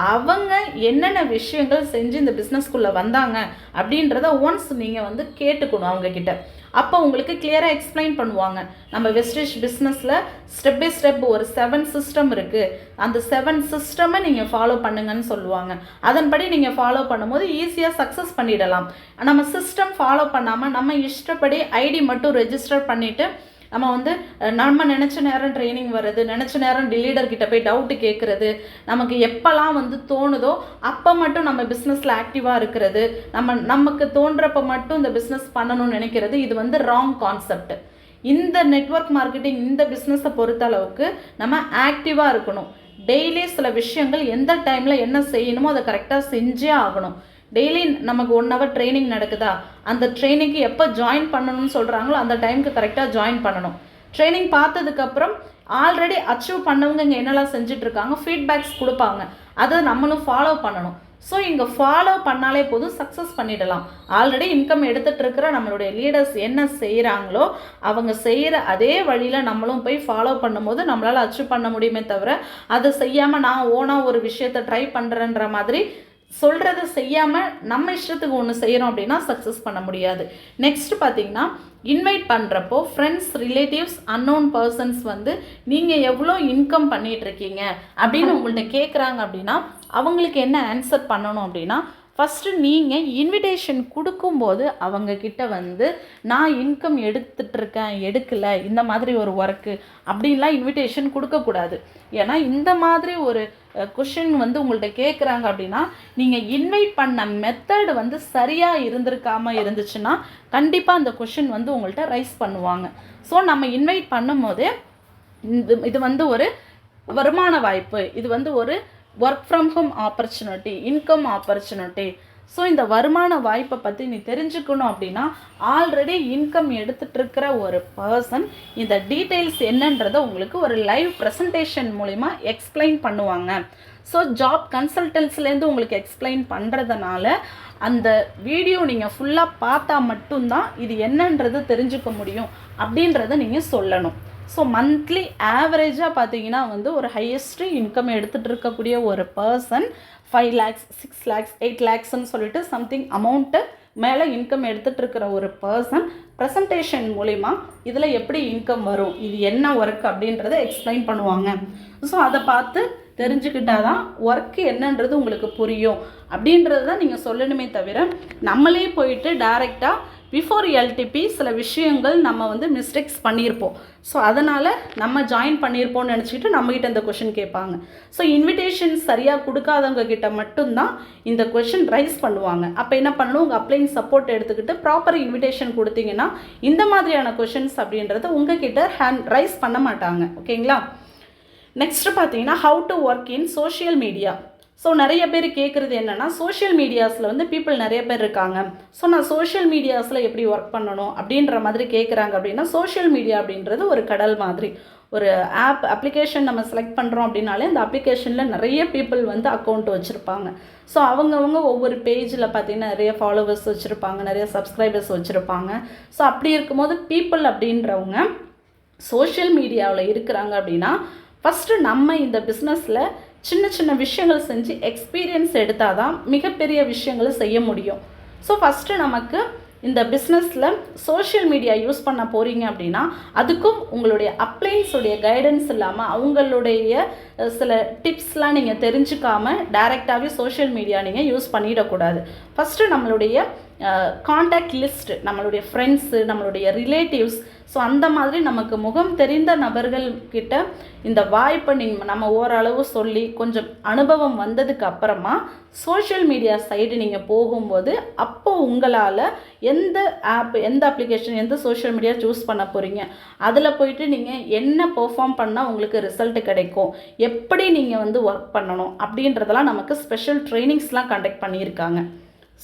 அவங்க என்னென்ன விஷயங்கள் செஞ்சு இந்த பிஸ்னஸ்க்குள்ளே வந்தாங்க அப்படின்றத ஒன்ஸ் நீங்கள் வந்து கேட்டுக்கணும் அவங்கக்கிட்ட. அப்போ உங்களுக்கு கிளியராக எக்ஸ்பிளைன் பண்ணுவாங்க. நம்ம வெஸ்டேஜ் பிஸ்னஸில் ஸ்டெப் பை ஸ்டெப் ஒரு 7 சிஸ்டம் இருக்குது, அந்த 7 சிஸ்டமை நீங்கள் ஃபாலோ பண்ணுங்கன்னு சொல்லுவாங்க. அதன்படி நீங்கள் ஃபாலோ பண்ணும்போது ஈஸியாக சக்ஸஸ் பண்ணிடலாம். நம்ம சிஸ்டம் ஃபாலோ பண்ணாமல் நம்ம இஷ்டப்படி ஐடி மட்டும் ரெஜிஸ்டர் பண்ணிவிட்டு நம்ம வந்து நம்ம நினச்ச நேரம் ட்ரைனிங் வர்றது, நினச்ச நேரம் லீடர்கிட்ட போய் டவுட்டு கேட்குறது, நமக்கு எப்போல்லாம் வந்து தோணுதோ அப்போ மட்டும் நம்ம பிஸ்னஸில் ஆக்டிவாக இருக்கிறது, நமக்கு தோன்றப்போ மட்டும் இந்த பிஸ்னஸ் பண்ணணும்னு நினைக்கிறது, இது வந்து ராங் கான்செப்ட். இந்த நெட்வொர்க் மார்க்கெட்டிங் இந்த பிஸ்னஸை பொறுத்த அளவுக்கு நம்ம ஆக்டிவாக இருக்கணும். டெய்லி சில விஷயங்கள் எந்த டைமில் என்ன செய்யணுமோ அதை கரெக்டாக செஞ்சே ஆகணும். டெய்லி நமக்கு 1 hour ட்ரைனிங் நடக்குதா, அந்த ட்ரைனிங்க்கு எப்போ ஜாயின் பண்ணணும்னு சொல்கிறாங்களோ அந்த டைமுக்கு கரெக்டாக ஜாயின் பண்ணணும். ட்ரைனிங் பார்த்ததுக்கப்புறம் ஆல்ரெடி அச்சீவ் பண்ணவங்க இங்கே என்னெல்லாம் செஞ்சிட்ருக்காங்க ஃபீட்பேக்ஸ் கொடுப்பாங்க, அதை நம்மளும் ஃபாலோ பண்ணணும். ஸோ இங்கே ஃபாலோ பண்ணாலே போதும், சக்ஸஸ் பண்ணிடலாம். ஆல்ரெடி இன்கம் எடுத்துகிட்டு இருக்கிற நம்மளுடைய லீடர்ஸ் என்ன செய்கிறாங்களோ அவங்க செய்கிற அதே வழியில் நம்மளும் போய் ஃபாலோ பண்ணும்போது நம்மளால் அச்சீவ் பண்ண முடியுமே தவிர அதை செய்யாமல் நான் ஓனாக ஒரு விஷயத்தை ட்ரை பண்ணுறேன்ற மாதிரி சொல்கிறத செய்யாமல் நம்ம இஷ்டத்துக்கு ஒன்று செய்கிறோம் அப்படின்னா சக்ஸஸ் பண்ண முடியாது. நெக்ஸ்ட் பார்த்திங்கன்னா இன்வைட் பண்ணுறப்போ ஃப்ரெண்ட்ஸ், ரிலேட்டிவ்ஸ், அன்னோன் பர்சன்ஸ் வந்து நீங்கள் எவ்வளோ இன்கம் பண்ணிகிட்ருக்கீங்க அப்படின்னு உங்கள்கிட்ட கேட்குறாங்க அப்படின்னா அவங்களுக்கு என்ன ஆன்சர் பண்ணணும் அப்படின்னா ஃபஸ்ட்டு நீங்கள் இன்விடேஷன் கொடுக்கும்போது அவங்கக்கிட்ட வந்து நான் இன்கம் எடுத்துகிட்ருக்கேன், எடுக்கலை, இந்த மாதிரி ஒரு ஒர்க்கு அப்படின்லாம் இன்விடேஷன் கொடுக்கக்கூடாது. ஏன்னா இந்த மாதிரி ஒரு கொஷின் வந்து உங்கள்கிட்ட கேட்குறாங்க அப்படின்னா நீங்கள் இன்வைட் பண்ண மெத்தட் வந்து சரியாக இருந்திருக்காமல் இருந்துச்சுன்னா கண்டிப்பாக அந்த கொஷின் வந்து உங்கள்கிட்ட ரைஸ் பண்ணுவாங்க. ஸோ நம்ம இன்வைட் பண்ணும்போது இது வந்து ஒரு வருமான வாய்ப்பு, இது வந்து ஒரு work from home opportunity, income opportunity. So இந்த வருமான வாய்ப்பை பற்றி நீ தெரிஞ்சுக்கணும் அப்படின்னா ஆல்ரெடி இன்கம் எடுத்துகிட்டு இருக்கிற ஒரு பர்சன் இந்த டீட்டெயில்ஸ் என்னன்றதை உங்களுக்கு ஒரு லைவ் ப்ரெசன்டேஷன் மூலிமா எக்ஸ்பிளைன் பண்ணுவாங்க. ஸோ ஜாப் கன்சல்டன்ஸ்லேருந்து உங்களுக்கு எக்ஸ்பிளைன் பண்ணுறதுனால அந்த வீடியோ நீங்கள் ஃபுல்லாக பார்த்தா மட்டும்தான் இது என்னன்றது தெரிஞ்சுக்க முடியும் அப்படின்றத நீங்கள் சொல்லணும். ஸோ மந்த்லி ஆவரேஜாக பார்த்தீங்கன்னா வந்து ஒரு ஹையஸ்ட் இன்கம் எடுத்துகிட்டு இருக்கக்கூடிய ஒரு பர்சன் 5 lakhs 6 lakhs 8 lakhsன்னு சொல்லிட்டு சம்திங் அமௌண்ட்டு மேலே இன்கம் எடுத்துகிட்டு இருக்கிற ஒரு பர்சன் ப்ரெசன்டேஷன் மூலிமா இதில் எப்படி இன்கம் வரும், இது என்ன ஒர்க் அப்படின்றத எக்ஸ்பிளைன் பண்ணுவாங்க. ஸோ அதை பார்த்து தெரிஞ்சுக்கிட்டால் தான் ஒர்க்கு என்னன்றது உங்களுக்கு புரியும் அப்படின்றது தான் நீங்கள் சொல்லணுமே தவிர நம்மளே போயிட்டு டைரெக்டாக பிஃபோர் எல்டிபி சில விஷயங்கள் நம்ம வந்து மிஸ்டேக்ஸ் பண்ணியிருப்போம். ஸோ அதனால் நம்ம ஜாயின் பண்ணியிருப்போம்னு நினச்சிக்கிட்டு நம்மக்கிட்ட இந்த கொஷின் கேட்பாங்க. ஸோ இன்விடேஷன் சரியாக கொடுக்காதவங்க கிட்ட மட்டும்தான் இந்த கொஷின் ரைஸ் பண்ணுவாங்க. அப்போ என்ன பண்ணணும், உங்கள் அப்ளைன் சப்போர்ட் எடுத்துக்கிட்டு ப்ராப்பர் இன்விடேஷன் கொடுத்தீங்கன்னா இந்த மாதிரியான கொஷின்ஸ் அப்படின்றத உங்ககிட்ட ரைஸ் பண்ண மாட்டாங்க. ஓகேங்களா? நெக்ஸ்ட்டு பார்த்தீங்கன்னா how to work in social media. So நிறைய பேர் கேட்குறது என்னென்னா, சோஷியல் மீடியாஸில் வந்து பீப்புள் நிறைய பேர் இருக்காங்க. ஸோ நான் சோஷியல் மீடியாஸில் எப்படி ஒர்க் பண்ணணும் அப்படின்ற மாதிரி கேட்குறாங்க. அப்படின்னா சோஷியல் மீடியா அப்படின்றது ஒரு கடல் மாதிரி. ஒரு அப்ளிகேஷன் நம்ம செலக்ட் பண்ணுறோம் அப்படின்னாலே அந்த அப்ளிகேஷனில் நிறைய பீப்புள் வந்து அக்கௌண்ட் வச்சுருப்பாங்க. ஸோ அவங்கவுங்க ஒவ்வொரு பேஜில் பார்த்திங்கன்னா நிறைய ஃபாலோவர்ஸ் வச்சுருப்பாங்க, நிறைய சப்ஸ்கிரைபர்ஸ் வச்சுருப்பாங்க. ஸோ அப்படி இருக்கும்போது பீப்புள் அப்படின்றவங்க சோஷியல் மீடியாவில் இருக்கிறாங்க அப்படின்னா ஃபஸ்ட்டு நம்ம இந்த பிஸ்னஸில் சின்ன சின்ன விஷயங்கள் செஞ்சு எக்ஸ்பீரியன்ஸ் எடுத்தால் தான் மிகப்பெரிய விஷயங்களை செய்ய முடியும். ஸோ ஃபஸ்ட்டு நமக்கு இந்த பிஸ்னஸில் சோஷியல் மீடியா யூஸ் பண்ண போகிறீங்க அப்படின்னா அதுக்கும் உங்களுடைய அப்ளைன்ஸுடைய கைடன்ஸ் இல்லாமல் அவங்களுடைய சில டிப்ஸ்லாம் நீங்கள் தெரிஞ்சுக்காமல் டைரெக்டாகவே சோஷியல் மீடியா நீங்கள் யூஸ் பண்ணிடக்கூடாது. ஃபஸ்ட்டு நம்மளுடைய காண்டாக்ட் லிஸ்ட்டு, நம்மளுடைய ஃப்ரெண்ட்ஸு, நம்மளுடைய ரிலேட்டிவ்ஸ், ஸோ அந்த மாதிரி நமக்கு முகம் தெரிந்த நபர்கள்கிட்ட இந்த வாய்ப்பை நம்ம ஓரளவு சொல்லி கொஞ்சம் அனுபவம் வந்ததுக்கு அப்புறமா சோஷியல் மீடியா சைடு நீங்கள் போகும்போது அப்போது உங்களால் எந்த ஆப், எந்த அப்ளிகேஷன், எந்த சோஷியல் மீடியா சூஸ் பண்ண போகிறீங்க, அதில் போயிட்டு நீங்கள் என்ன பெர்ஃபார்ம் பண்ணால் உங்களுக்கு ரிசல்ட் கிடைக்கும், எப்படி நீங்கள் வந்து ஒர்க் பண்ணணும் அப்படின்றதெல்லாம் நமக்கு ஸ்பெஷல் ட்ரைனிங்ஸ்லாம் கண்டக்ட் பண்ணியிருக்காங்க.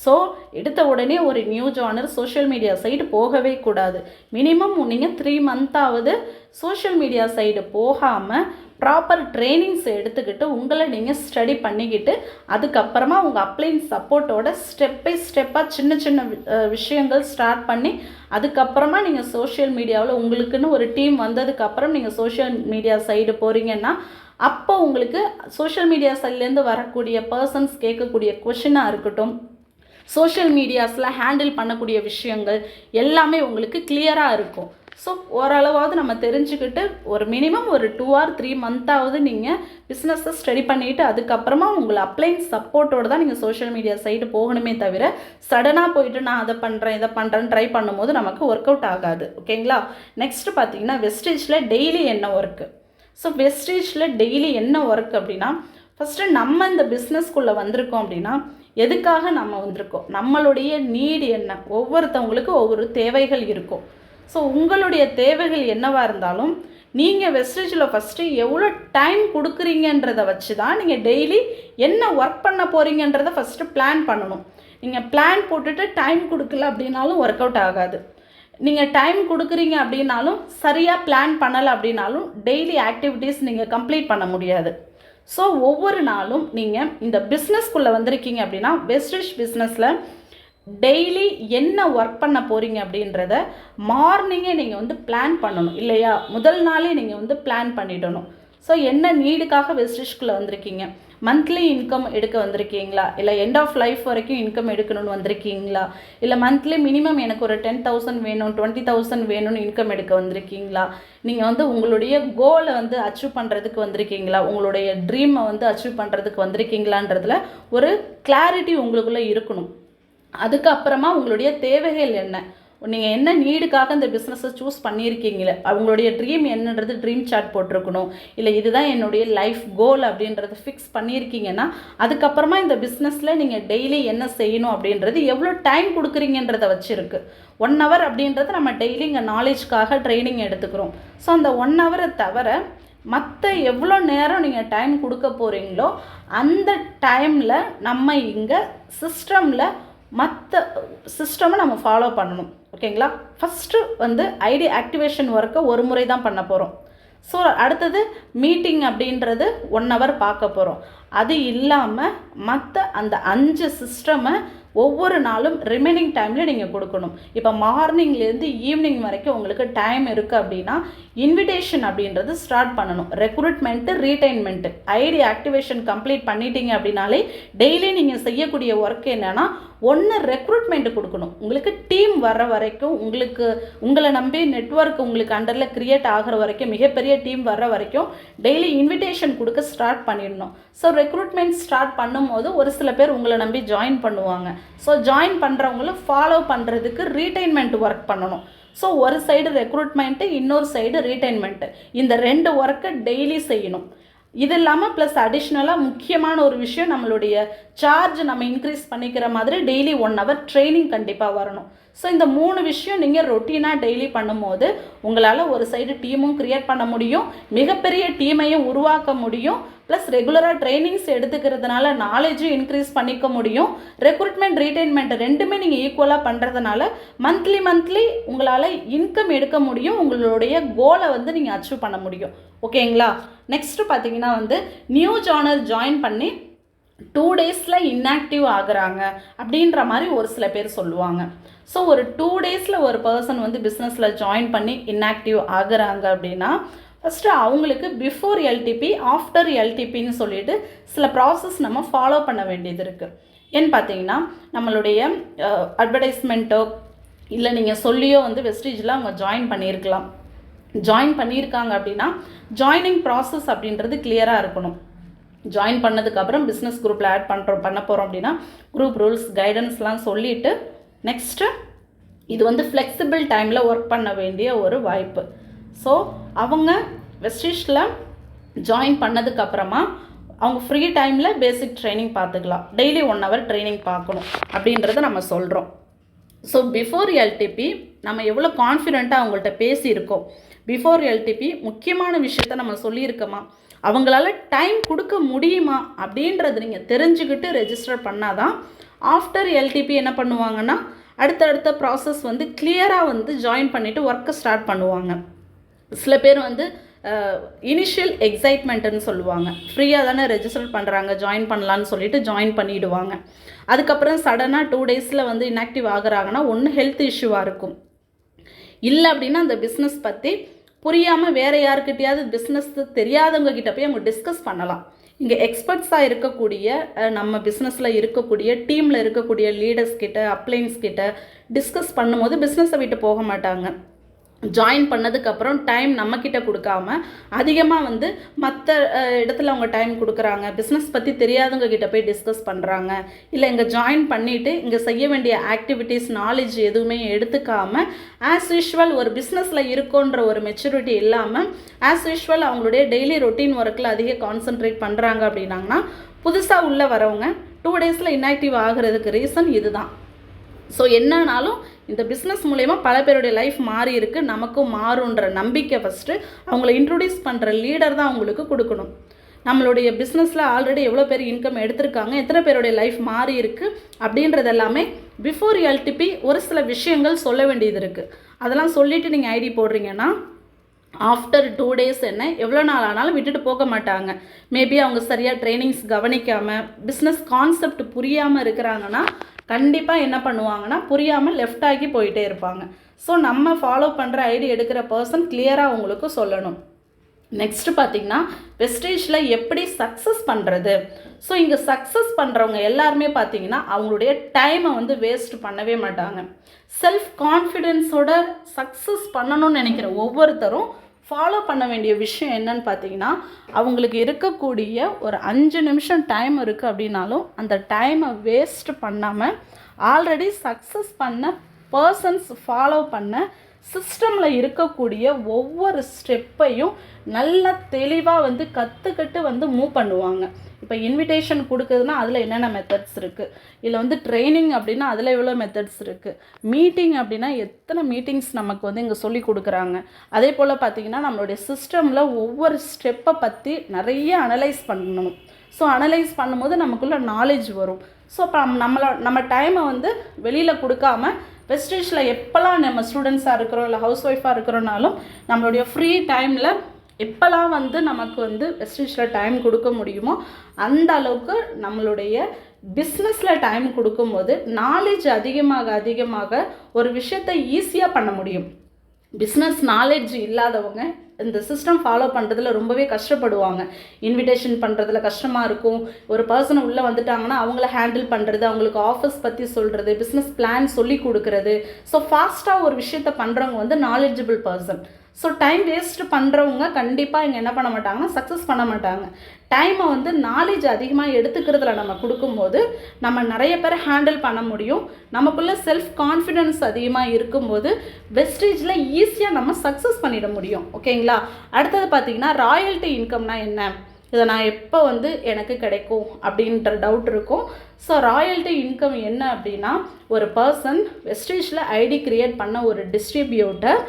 ஸோ எடுத்த உடனே ஒரு new genre social media side போகவே கூடாது. மினிமம் நீங்கள் 3 மந்த்தாவது சோஷியல் மீடியா சைடு போகாமல் ப்ராப்பர் ட்ரைனிங்ஸ் எடுத்துக்கிட்டு உங்களை நீங்கள் ஸ்டடி பண்ணிக்கிட்டு அதுக்கப்புறமா உங்கள் அப்ளைன் சப்போர்ட்டோட ஸ்டெப் பை ஸ்டெப்பாக சின்ன சின்ன விஷயங்கள் ஸ்டார்ட் பண்ணி அதுக்கப்புறமா நீங்கள் சோஷியல் மீடியாவில் உங்களுக்குன்னு ஒரு டீம் வந்ததுக்கப்புறம் நீங்கள் சோஷியல் மீடியா சைடு போகிறீங்கன்னா அப்போ உங்களுக்கு சோஷியல் மீடியா சைட்லேருந்து வரக்கூடிய பர்சன்ஸ் கேட்கக்கூடிய கொஷினாக இருக்கட்டும், சோஷியல் மீடியாஸில் ஹேண்டில் பண்ணக்கூடிய விஷயங்கள் எல்லாமே உங்களுக்கு கிளியராக இருக்கும். ஸோ ஓரளவாவது நம்ம தெரிஞ்சுக்கிட்டு ஒரு மினிமம் ஒரு 2 or 3 மந்த்தாவது நீங்கள் பிஸ்னஸை ஸ்டடி பண்ணிவிட்டு அதுக்கப்புறமா உங்களை அப்ளைன் சப்போர்ட்டோடு தான் நீங்கள் சோஷியல் மீடியா சைடு போகணுமே தவிர சடனாக போயிட்டு நான் அதை பண்ணுறேன் இதை பண்ணுறேன்னு ட்ரை பண்ணும்போது நமக்கு ஒர்க் அவுட் ஆகாது. ஓகேங்களா? நெக்ஸ்ட்டு பார்த்தீங்கன்னா வெஸ்டேஜில் டெய்லி என்ன ஒர்க்கு. ஸோ வெஸ்டேஜில் டெய்லி என்ன ஒர்க் அப்படின்னா ஃபஸ்ட்டு நம்ம இந்த பிஸ்னஸ்க்குள்ளே வந்திருக்கோம் அப்படின்னா எதுக்காக நம்ம வந்திருக்கோம், நம்மளுடைய நீடு என்ன, ஒவ்வொருத்தவங்களுக்கு ஒவ்வொரு தேவைகள் இருக்கும். ஸோ உங்களுடைய தேவைகள் என்னவாக இருந்தாலும் நீங்கள் வெஸ்டேஜில் ஃபஸ்ட்டு எவ்வளோ டைம் கொடுக்குறீங்கன்றதை வச்சு தான் நீங்கள் டெய்லி என்ன ஒர்க் பண்ண போகிறீங்கன்றதை ஃபஸ்ட்டு பிளான் பண்ணணும். நீங்கள் பிளான் போட்டுட்டு டைம் கொடுக்கல அப்படின்னாலும் ஒர்க் அவுட் ஆகாது. நீங்கள் டைம் கொடுக்குறீங்க அப்படின்னாலும் சரியாக பிளான் பண்ணலை அப்படின்னாலும் டெய்லி ஆக்டிவிட்டீஸ் நீங்கள் கம்ப்ளீட் பண்ண முடியாது. ஸோ ஒவ்வொரு நாளும் நீங்கள் இந்த பிஸ்னஸ்க்குள்ளே வந்திருக்கீங்க அப்படின்னா வெஸ்டேஜ் பிஸ்னஸில் டெய்லி என்ன ஒர்க் பண்ண போகிறீங்க அப்படின்றத மார்னிங்கே நீங்கள் வந்து பிளான் பண்ணணும் இல்லையா? முதல் நாளே நீங்கள் வந்து பிளான் பண்ணிடணும். ஸோ என்ன நீடுக்காக வெஸ்டேஜ்குள்ளே வந்திருக்கீங்க, மந்த்லி இன்கம் எடுக்க வந்திருக்கீங்களா, இல்லை எண்ட் ஆஃப் லைஃப் வரைக்கும் இன்கம் எடுக்கணும்னு வந்திருக்கீங்களா, இல்லை மந்த்லி மினிமம் எனக்கு ஒரு 10,000 வேணும் 20,000 வேணும்னு இன்கம் எடுக்க வந்திருக்கீங்களா, நீங்கள் வந்து உங்களுடைய கோலை வந்து அச்சீவ் பண்ணுறதுக்கு வந்திருக்கீங்களா, உங்களுடைய ட்ரீமை வந்து அச்சீவ் பண்ணுறதுக்கு வந்திருக்கீங்களான்றதுல ஒரு கிளாரிட்டி உங்களுக்குள்ளே இருக்கணும். அதுக்கப்புறமா உங்களுடைய தேவைகள் என்ன, நீங்கள் என்ன நீடுக்காக இந்த பிஸ்னஸை சூஸ் பண்ணியிருக்கீங்களே அவங்களுடைய ட்ரீம் என்னன்றது ட்ரீம் சார்ட் போட்டிருக்கணும். இல்லை இதுதான் என்னுடைய லைஃப் கோல் அப்படின்றத ஃபிக்ஸ் பண்ணியிருக்கீங்கன்னா அதுக்கப்புறமா இந்த பிஸ்னஸில் நீங்கள் டெய்லி என்ன செய்யணும் அப்படின்றது எவ்வளோ டைம் கொடுக்குறீங்கன்றதை வச்சுருக்கு. 1 hour அப்படின்றது நம்ம டெய்லி இங்கே நாலேஜ்க்காக ட்ரைனிங் எடுத்துக்கிறோம். ஸோ அந்த 1 hour தவிர மற்ற எவ்வளோ நேரம் நீங்கள் டைம் கொடுக்க போகிறீங்களோ அந்த டைமில் நம்ம இங்கே சிஸ்டமில் மற்ற சிஸ்டமை நம்ம ஃபாலோ பண்ணணும். ஓகேங்களா? ஃபஸ்ட்டு வந்து ஐடி ஆக்டிவேஷன் ஒர்க்கை ஒரு முறை தான் பண்ண போகிறோம். ஸோ அடுத்தது மீட்டிங் அப்படின்றது 1 hour பார்க்க போகிறோம். அது இல்லாமல் மற்ற அந்த 5 சிஸ்டமை ஒவ்வொரு நாளும் ரிமைனிங் டைமில் நீங்கள் கொடுக்கணும். இப்போ மார்னிங்லேருந்து ஈவினிங் வரைக்கும் உங்களுக்கு டைம் இருக்குது அப்படின்னா இன்விடேஷன் அப்படின்றது ஸ்டார்ட் பண்ணணும். ரெக்ரூட்மெண்ட்டு, ரீடைன்மெண்ட்டு, ஐடி ஆக்டிவேஷன் கம்ப்ளீட் பண்ணிட்டீங்க அப்படின்னாலே டெய்லி நீங்கள் செய்யக்கூடிய ஒர்க் என்னென்னா ஒன்று ரெக்ரூட்மெண்ட் கொடுக்கணும். உங்களுக்கு டீம் வர்ற வரைக்கும், உங்களை நம்பி நெட்வொர்க் உங்களுக்கு அண்டரில் க்ரியேட் ஆகிற வரைக்கும், மிகப்பெரிய டீம் வர்ற வரைக்கும் டெய்லி இன்விடேஷன் கொடுக்க ஸ்டார்ட் பண்ணிடணும். ஸோ ரெக்ரூட்மெண்ட் ஸ்டார்ட் பண்ணும்போது ஒரு சில பேர் உங்களை நம்பி ஜாயின் பண்ணுவாங்க. ஸோ ஜாயின் பண்ணுறவங்களும் ஃபாலோ பண்ணுறதுக்கு ரீடைன்மெண்ட் ஒர்க் பண்ணணும். ஸோ ஒரு சைடு ரெக்ரூட்மெண்ட்டு, இன்னொரு சைடு ரீடைன்மெண்ட்டு, இந்த 2 ஒர்க்கை டெய்லி செய்யணும். இது இல்லாமல் ப்ளஸ் அடிஷ்னலாக முக்கியமான ஒரு விஷயம், நம்மளுடைய சார்ஜ் நம்ம இன்க்ரீஸ் பண்ணிக்கிற மாதிரி டெய்லி 1 hour ட்ரைனிங் கண்டிப்பாக வரணும். ஸோ இந்த 3 விஷயம் நீங்கள் ரொட்டீனாக டெய்லி பண்ணும்போது உங்களால் ஒரு சைடு டீமும் க்ரியேட் பண்ண முடியும், மிகப்பெரிய டீமையும் உருவாக்க முடியும், ப்ளஸ் ரெகுலராக ட்ரைனிங்ஸ் எடுத்துக்கிறதுனால நாலேஜும் இன்க்ரீஸ் பண்ணிக்க முடியும். ரெக்ரூட்மெண்ட், ரீடைன்மெண்ட் ரெண்டுமே நீங்கள் ஈக்குவலாக பண்ணுறதுனால மந்த்லி உங்களால் இன்கம் எடுக்க முடியும், உங்களுடைய கோலை வந்து நீங்கள் அச்சீவ் பண்ண முடியும். ஓகேங்களா? நெக்ஸ்ட்டு பார்த்தீங்கன்னா வந்து நியூ ஜானர் ஜாயின் பண்ணி 2 days இன்ஆக்டிவ் ஆகுறாங்க அப்படின்ற மாதிரி ஒரு சில பேர் சொல்லுவாங்க. ஸோ ஒரு 2 days ஒரு பர்சன் வந்து பிஸ்னஸில் ஜாயின் பண்ணி இன்ஆக்டிவ் ஆகுறாங்க அப்படின்னா ஃபஸ்ட்டு அவங்களுக்கு பிஃபோர் எல்டிபி, ஆஃப்டர் எல்டிபின்னு சொல்லிட்டு சில ப்ராசஸ் நம்ம ஃபாலோ பண்ண வேண்டியது இருக்குது. ஏன்னு பார்த்தீங்கன்னா நம்மளுடைய அட்வர்டைஸ்மெண்ட்டோ இல்லை நீங்கள் சொல்லியோ வந்து வெஸ்டீஜில் அவங்க ஜாயின் பண்ணியிருக்காங்க அப்படின்னா ஜாயினிங் ப்ராசஸ் அப்படின்றது கிளியராக இருக்கணும். ஜாயின் பண்ணதுக்கப்புறம் பிஸ்னஸ் குரூப்பில் ஆட் பண்ண போகிறோம் அப்படின்னா குரூப் ரூல்ஸ், கைடன்ஸ்லாம் சொல்லிவிட்டு நெக்ஸ்ட்டு இது வந்து ஃப்ளெக்சிபிள் டைமில் ஒர்க் பண்ண வேண்டிய ஒரு வாய்ப்பு. ஸோ அவங்க வெஸ்டீஜில் ஜாயின் பண்ணதுக்கப்புறமா அவங்க ஃப்ரீ டைமில் பேசிக் ட்ரைனிங் பார்த்துக்கலாம். டெய்லி 1 hour ட்ரைனிங் பார்க்கணும் அப்படின்றத நம்ம சொல்கிறோம். ஸோ பிஃபோர் எல்டிபி நம்ம எவ்வளோ கான்ஃபிடெண்ட்டாக அவங்கள்ட்ட பேசியிருக்கோம், பிஃபோர் எல்டிபி முக்கியமான விஷயத்த நம்ம சொல்லியிருக்கோமா, அவங்களால டைம் கொடுக்க முடியுமா அப்படின்றது நீங்கள் தெரிஞ்சுக்கிட்டு ரெஜிஸ்டர் பண்ணால் தான் ஆஃப்டர் எல்டிபி என்ன பண்ணுவாங்கன்னா அடுத்தடுத்த ப்ராசஸ் வந்து கிளியராக வந்து ஜாயின் பண்ணிவிட்டு ஒர்க்கை ஸ்டார்ட் பண்ணுவாங்க. சில பேர் வந்து இனிஷியல் எக்ஸைட்மெண்ட்டுன்னு சொல்லுவாங்க, ஃப்ரீயாக தானே ரெஜிஸ்டர் பண்ணுறாங்க ஜாயின் பண்ணலான்னு சொல்லிட்டு ஜாயின் பண்ணிவிடுவாங்க. அதுக்கப்புறம் சடனாக 2 days வந்து இன்ஆக்டிவ் ஆகுறாங்கன்னா ஒன்று ஹெல்த் இஷ்யூவாக இருக்கும், இல்லை அப்படின்னா அந்த பிஸ்னஸ் பற்றி புரியாமல் வேறு யாருக்கிட்டையாவது பிஸ்னஸ் தெரியாதவங்க கிட்ட போய் அவங்க டிஸ்கஸ் பண்ணலாம். இங்கே எக்ஸ்பர்ட்ஸாக இருக்கக்கூடிய நம்ம பிஸ்னஸில் இருக்கக்கூடிய டீமில் இருக்கக்கூடிய லீடர்ஸ் கிட்ட, அப்ளைன்ஸ் கிட்ட டிஸ்கஸ் பண்ணும்போது பிஸ்னஸை விட்டு போக மாட்டாங்க. ஜாயின் பண்ணதுக்கப்புறம் டைம் நம்மக்கிட்ட கொடுக்காம அதிகமாக வந்து மற்ற இடத்துல அவங்க டைம் கொடுக்குறாங்க, பிஸ்னஸ் பற்றி தெரியாதவங்க கிட்ட போய் டிஸ்கஸ் பண்ணுறாங்க, இல்லை இங்கே ஜாயின் பண்ணிவிட்டு இங்கே செய்ய வேண்டிய ஆக்டிவிட்டீஸ், நாலேஜ் எதுவுமே எடுத்துக்காமல் ஆஸ் யூஷுவல் ஒரு பிஸ்னஸில் இருக்கோன்ற ஒரு மெச்சூரிட்டி இல்லாமல் ஆஸ் யூஷுவல் அவங்களுடைய டெய்லி ரொட்டீன் ஒர்க்கில் அதிக கான்சென்ட்ரேட் பண்ணுறாங்க அப்படின்னாங்கன்னா புதுசாக உள்ளே வரவங்க 2 days இன்ஆக்டிவ் ஆகிறதுக்கு ரீசன் இதுதான். ஸோ என்னன்னாலும் இந்த பிஸ்னஸ் மூலயமா பல பேருடைய லைஃப் மாறி இருக்குது, நமக்கும் மாறுன்ற நம்பிக்கை ஃபஸ்ட்டு அவங்கள இன்ட்ரடியூஸ் பண்ணுற லீடர் தான் அவங்களுக்கு கொடுக்கணும். நம்மளுடைய பிஸ்னஸில் ஆல்ரெடி எவ்வளோ பேர் இன்கம் எடுத்திருக்காங்க, எத்தனை பேருடைய லைஃப் மாறி இருக்குது அப்படின்றது எல்லாமே பிஃபோர் எல்டிபி ஒரு சில விஷயங்கள் சொல்ல வேண்டியது இருக்குது. அதெல்லாம் சொல்லிவிட்டு நீங்கள் ஐடி போடுறீங்கன்னா ஆஃப்டர் 2 days என்ன எவ்வளோ நாள் ஆனாலும் விட்டுட்டு போக மாட்டாங்க. மேபி அவங்க சரியாக ட்ரைனிங்ஸ் கவனிக்காமல் பிஸ்னஸ் கான்செப்ட் புரியாமல் இருக்கிறாங்கன்னா கண்டிப்பாக என்ன பண்ணுவாங்கன்னா புரியாமல் லெஃப்ட் ஆகி போயிட்டே இருப்பாங்க. ஸோ நம்ம ஃபாலோ பண்ணுற ஐடி எடுக்கிற பர்சன் கிளியராக அவங்களுக்கு சொல்லணும். நெக்ஸ்ட்டு பார்த்திங்கன்னா வெஸ்டீஜில் எப்படி சக்ஸஸ் பண்ணுறது. ஸோ இங்கே சக்ஸஸ் பண்ணுறவங்க எல்லாருமே பார்த்திங்கன்னா அவங்களுடைய டைமை வந்து வேஸ்ட் பண்ணவே மாட்டாங்க. செல்ஃப் கான்ஃபிடென்ஸோட சக்ஸஸ் பண்ணணும்னு நினைக்கிற ஒவ்வொருத்தரும் ஃபாலோ பண்ண வேண்டிய விஷயம் என்னன்னு பார்த்தீங்கன்னா அவங்களுக்கு இருக்கக்கூடிய ஒரு 5 நிமிஷம் டைம் இருக்குது அப்படின்னாலும் அந்த டைமை வேஸ்ட் பண்ணாமல் ஆல்ரெடி சக்ஸஸ் பண்ண பர்சன்ஸ் ஃபாலோ பண்ண சிஸ்டமில் இருக்கக்கூடிய ஒவ்வொரு ஸ்டெப்பையும் நல்லா தெளிவாக வந்து கற்றுக்கிட்டு வந்து மூவ் பண்ணுவாங்க. இப்போ இன்விடேஷன் கொடுக்குதுன்னா அதில் என்னென்ன மெத்தட்ஸ் இருக்குது, இல்லை வந்து ட்ரைனிங் அப்படின்னா அதில் எவ்வளோ மெத்தட்ஸ் இருக்குது, மீட்டிங் அப்படின்னா எத்தனை மீட்டிங்ஸ் நமக்கு வந்து இங்கே சொல்லி கொடுக்குறாங்க. அதே போல் பார்த்திங்கன்னா நம்மளுடைய சிஸ்டமில் ஒவ்வொரு ஸ்டெப்பை பற்றி நிறைய அனலைஸ் பண்ணணும். ஸோ அனலைஸ் பண்ணும்போது நமக்குள்ள நாலேஜ் வரும். ஸோ இப்போ நம்ம டைமை வந்து வெளியில் கொடுக்காம வெஸ்டேஜில் எப்போல்லாம் நம்ம ஸ்டூடெண்ட்ஸாக இருக்கிறோம் இல்லை ஹவுஸ் ஒய்ஃபாக இருக்கிறோனாலும் நம்மளுடைய ஃப்ரீ டைமில் எப்போல்லாம் வந்து நமக்கு வந்து வெஸ்டேஜில் டைம் கொடுக்க முடியுமோ அந்த அளவுக்கு நம்மளுடைய பிஸ்னஸில் டைம் கொடுக்கும்போது நாலேஜ் அதிகமாக ஒரு விஷயத்தை ஈஸியாக பண்ண முடியும். பிஸ்னஸ் நாலேஜ் இல்லாதவங்க இந்த சிஸ்டம் ஃபாலோ பண்ணுறதுல ரொம்பவே கஷ்டப்படுவாங்க. இன்விடேஷன் பண்ணுறதுல கஷ்டமாக இருக்கும். ஒரு பர்சன் உள்ளே வந்துட்டாங்கன்னா அவங்கள ஹேண்டில் பண்ணுறது, அவங்களுக்கு ஆஃபீஸ் பற்றி சொல்கிறது, பிஸ்னஸ் பிளான் சொல்லி கொடுக்குறது. ஸோ ஃபாஸ்ட்டாக ஒரு விஷயத்த பண்ணுறவங்க வந்து knowledgeable person. So time waste பண்ணுறவங்க கண்டிப்பாக இங்கே என்ன பண்ண மாட்டாங்கன்னா சக்ஸஸ் பண்ண மாட்டாங்க. டைமை வந்து நாலேஜ் அதிகமாக எடுத்துக்கிறதுல நம்ம கொடுக்கும்போது நம்ம நிறைய பேரை ஹேண்டில் பண்ண முடியும். நமக்குள்ளே செல்ஃப் கான்ஃபிடென்ஸ் அதிகமாக இருக்கும்போது வெஸ்டேஜில் ஈஸியாக நம்ம சக்ஸஸ் பண்ணிட முடியும். ஓகேங்களா? அடுத்தது பார்த்திங்கன்னா ராயல்ட்டி இன்கம்னா என்ன, இதை நான் எப்போ வந்து எனக்கு கிடைக்கும் அப்படின்ற டவுட் இருக்கும். ஸோ ராயல்ட்டி இன்கம் என்ன அப்படின்னா, ஒரு பர்சன் வெஸ்டேஜில் ஐடி கிரியேட் பண்ண ஒரு டிஸ்ட்ரிபியூட்டர்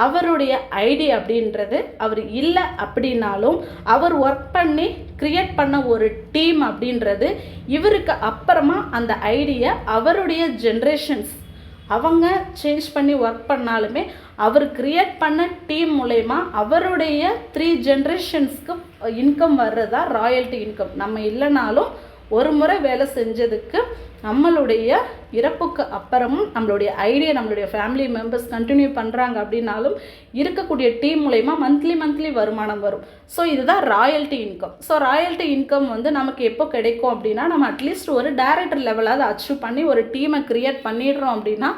அவருடைய ஐடி அப்படின்றது அவர் இல்லை அப்படின்னாலும் அவர் ஒர்க் பண்ணி க்ரியேட் பண்ண ஒரு டீம் அப்படின்றது இவருக்கு அப்புறமா அந்த ஐடியை அவருடைய ஜென்ரேஷன்ஸ் அவங்க சேஞ்ச் பண்ணி ஒர்க் பண்ணாலுமே அவர் க்ரியேட் பண்ண டீம் மூலயமா அவருடைய 3 ஜென்ரேஷன்ஸ்க்கு இன்கம் வர்றதா ராயல்ட்டி இன்கம். நம்ம இல்லைனாலும் ஒரு முறை வேலை செஞ்சதுக்கு நம்மளுடைய இறப்புக்கு அப்புறமும் நம்மளுடைய ஐடியா நம்மளுடைய ஃபேமிலி மெம்பர்ஸ் கண்டினியூ பண்ணுறாங்க அப்படின்னாலும் இருக்கக்கூடிய டீம் மூலயமா மந்த்லி வருமானம் வரும். ஸோ இதுதான் royalty income. So royalty income வந்து நமக்கு எப்போ கிடைக்கும் அப்படின்னா, நம்ம அட்லீஸ்ட் ஒரு டைரக்டர் லெவலாவது அச்சீவ் பண்ணி ஒரு டீமை க்ரியேட் பண்ணிடுறோம் அப்படின்னா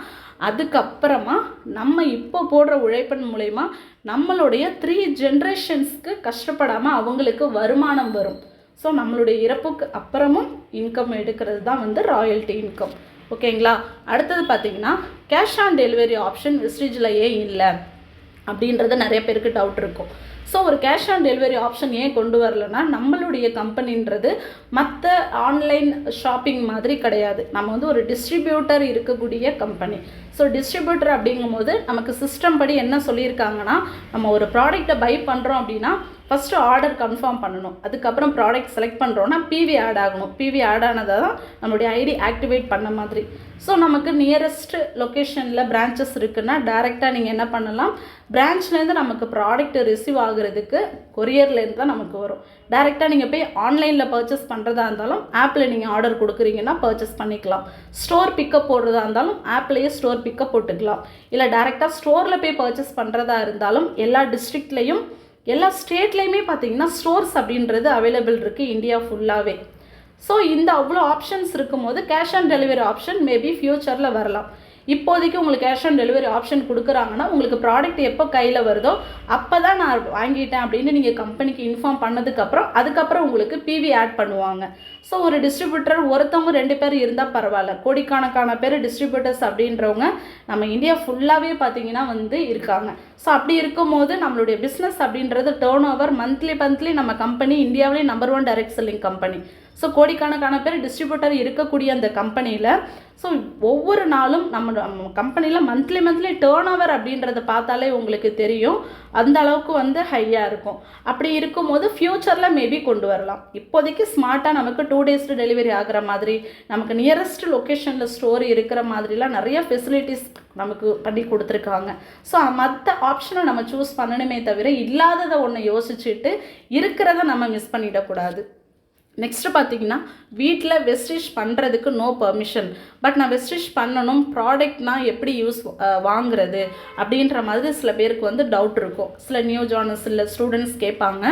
அதுக்கப்புறமா நம்ம இப்போ போடுற உழைப்பின் மூலயமா நம்மளுடைய 3 ஜென்ரேஷன்ஸ்க்கு கஷ்டப்படாமல் அவங்களுக்கு வருமானம் வரும். ஸோ நம்மளுடைய இறப்புக்கு அப்புறமும் இன்கம் எடுக்கிறது தான் வந்து ராயல்ட்டி இன்கம். ஓகேங்களா? அடுத்தது பார்த்திங்கன்னா கேஷ் ஆன் டெலிவரி ஆப்ஷன் வெஸ்டேஜில் ஏன் இல்லை அப்படின்றது நிறைய பேருக்கு டவுட் இருக்கும். ஸோ ஒரு கேஷ் ஆன் டெலிவரி ஆப்ஷன் ஏன் கொண்டு வரலன்னா, நம்மளுடைய கம்பெனின்றது மற்ற ஆன்லைன் ஷாப்பிங் மாதிரி கிடையாது. நம்ம வந்து ஒரு டிஸ்ட்ரிபியூட்டர் இருக்கக்கூடிய கம்பெனி. ஸோ டிஸ்ட்ரிபியூட்டர் அப்படிங்கும்போது நமக்கு சிஸ்டம் படி என்ன சொல்லியிருக்காங்கன்னா, நம்ம ஒரு ப்ராடக்டை பை பண்ணுறோம் அப்படின்னா ஃபஸ்ட்டு ஆர்டர் கன்ஃபார்ம் பண்ணணும். அதுக்கப்புறம் ப்ராடக்ட் செலக்ட் பண்ணுறோன்னா பிவி ஆட் ஆகணும். பிவி ஆட் ஆனதாக தான் நம்மளுடைய ஐடி ஆக்டிவேட் பண்ண மாதிரி. ஸோ நமக்கு நியரஸ்ட் லொக்கேஷனில் பிரான்ச்சஸ் இருக்குன்னா டைரெக்டாக நீங்கள் என்ன பண்ணலாம், பிரான்ச்லேருந்து நமக்கு ப்ராடக்ட் ரிசீவ் ஆகுறதுக்கு கொரியர்லேருந்து தான் நமக்கு வரும். டைரெக்டாக நீங்கள் போய் ஆன்லைனில் பர்ச்சேஸ் பண்ணுறதா இருந்தாலும் ஆப்பில் நீங்கள் ஆர்டர் கொடுக்குறீங்கன்னா பர்ச்சேஸ் பண்ணிக்கலாம். ஸ்டோர் பிக்கப் போடுறதா இருந்தாலும் ஆப்லேயே ஸ்டோர் பிக்கப் போட்டுக்கலாம். இல்லை டைரெக்டாக ஸ்டோரில் போய் பர்ச்சேஸ் பண்ணுறதா இருந்தாலும் எல்லா டிஸ்ட்ரிக்ட்லேயும் எல்லா ஸ்டேட்லேயுமே பார்த்தீங்கன்னா ஸ்டோர்ஸ் அப்படின்றது அவைலபிள் இருக்குது இந்தியா ஃபுல்லாகவே. ஸோ இந்த அவ்வளோ ஆப்ஷன்ஸ் இருக்கும்போது cash on delivery option maybe ஃப்யூச்சரில் வரலாம். இப்போதைக்கு உங்களுக்கு கேஷ் ஆன் டெலிவரி ஆப்ஷன் கொடுக்குறாங்கன்னா உங்களுக்கு ப்ராடக்ட் எப்போ கையில் வருதோ அப்போ தான் நான் வாங்கிட்டேன் அப்படின்னு நீங்கள் கம்பெனிக்கு இன்ஃபார்ம் பண்ணதுக்கப்புறம் அதுக்கப்புறம் உங்களுக்கு பிவி ஆட் பண்ணுவாங்க. ஸோ ஒரு டிஸ்ட்ரிபியூட்டர் ஒருத்தவங்க 2 பேர் இருந்தால் பரவாயில்ல. கோடிக்கணக்கான பேர் டிஸ்ட்ரிபியூட்டர்ஸ் அப்படின்றவங்க நம்ம இந்தியா ஃபுல்லாகவே பார்த்தீங்கன்னா வந்து இருக்காங்க. ஸோ அப்படி இருக்கும்போது நம்மளுடைய பிஸ்னஸ் அப்படின்றது டேர்ன் ஓவர் மந்த்லி நம்ம கம்பெனி இந்தியாவிலே number 1 direct selling company. So கோடிக்கணக்கான பேர் டிஸ்ட்ரிபியூட்டர் இருக்கக்கூடிய அந்த கம்பெனியில் ஸோ ஒவ்வொரு நாளும் நம்ம கம்பெனியில் மந்த்லி டேர்ன் ஓவர் அப்படின்றத பார்த்தாலே உங்களுக்கு தெரியும் அந்த அளவுக்கு வந்து ஹையாக இருக்கும். அப்படி இருக்கும்போது ஃப்யூச்சரில் மேபி கொண்டு வரலாம். இப்போதைக்கு ஸ்மார்ட்டாக நமக்கு 2 days டெலிவரி ஆகிற மாதிரி, நமக்கு நியரஸ்ட் லொக்கேஷனில் ஸ்டோர் இருக்கிற மாதிரிலாம் நிறைய ஃபெசிலிட்டிஸ் நமக்கு பண்ணி கொடுத்துருக்காங்க. ஸோ மற்ற ஆப்ஷனை நம்ம சூஸ் பண்ணணுமே தவிர இல்லாததை ஒன்று யோசிச்சுட்டு இருக்கிறத நம்ம மிஸ் பண்ணிடக்கூடாது. நெக்ஸ்ட்டு பார்த்தீங்கன்னா வீட்டில் வெஸ்டேஜ் பண்ணுறதுக்கு நோ பர்மிஷன். பட் நான் வெஸ்டேஜ் பண்ணணும், ப்ராடக்ட்னால் எப்படி வாங்குறது அப்படின்ற மாதிரி சில பேருக்கு வந்து டவுட் இருக்கும். சில நியூ ஜானர்ஸ் இல்லை ஸ்டூடெண்ட்ஸ் கேட்பாங்க.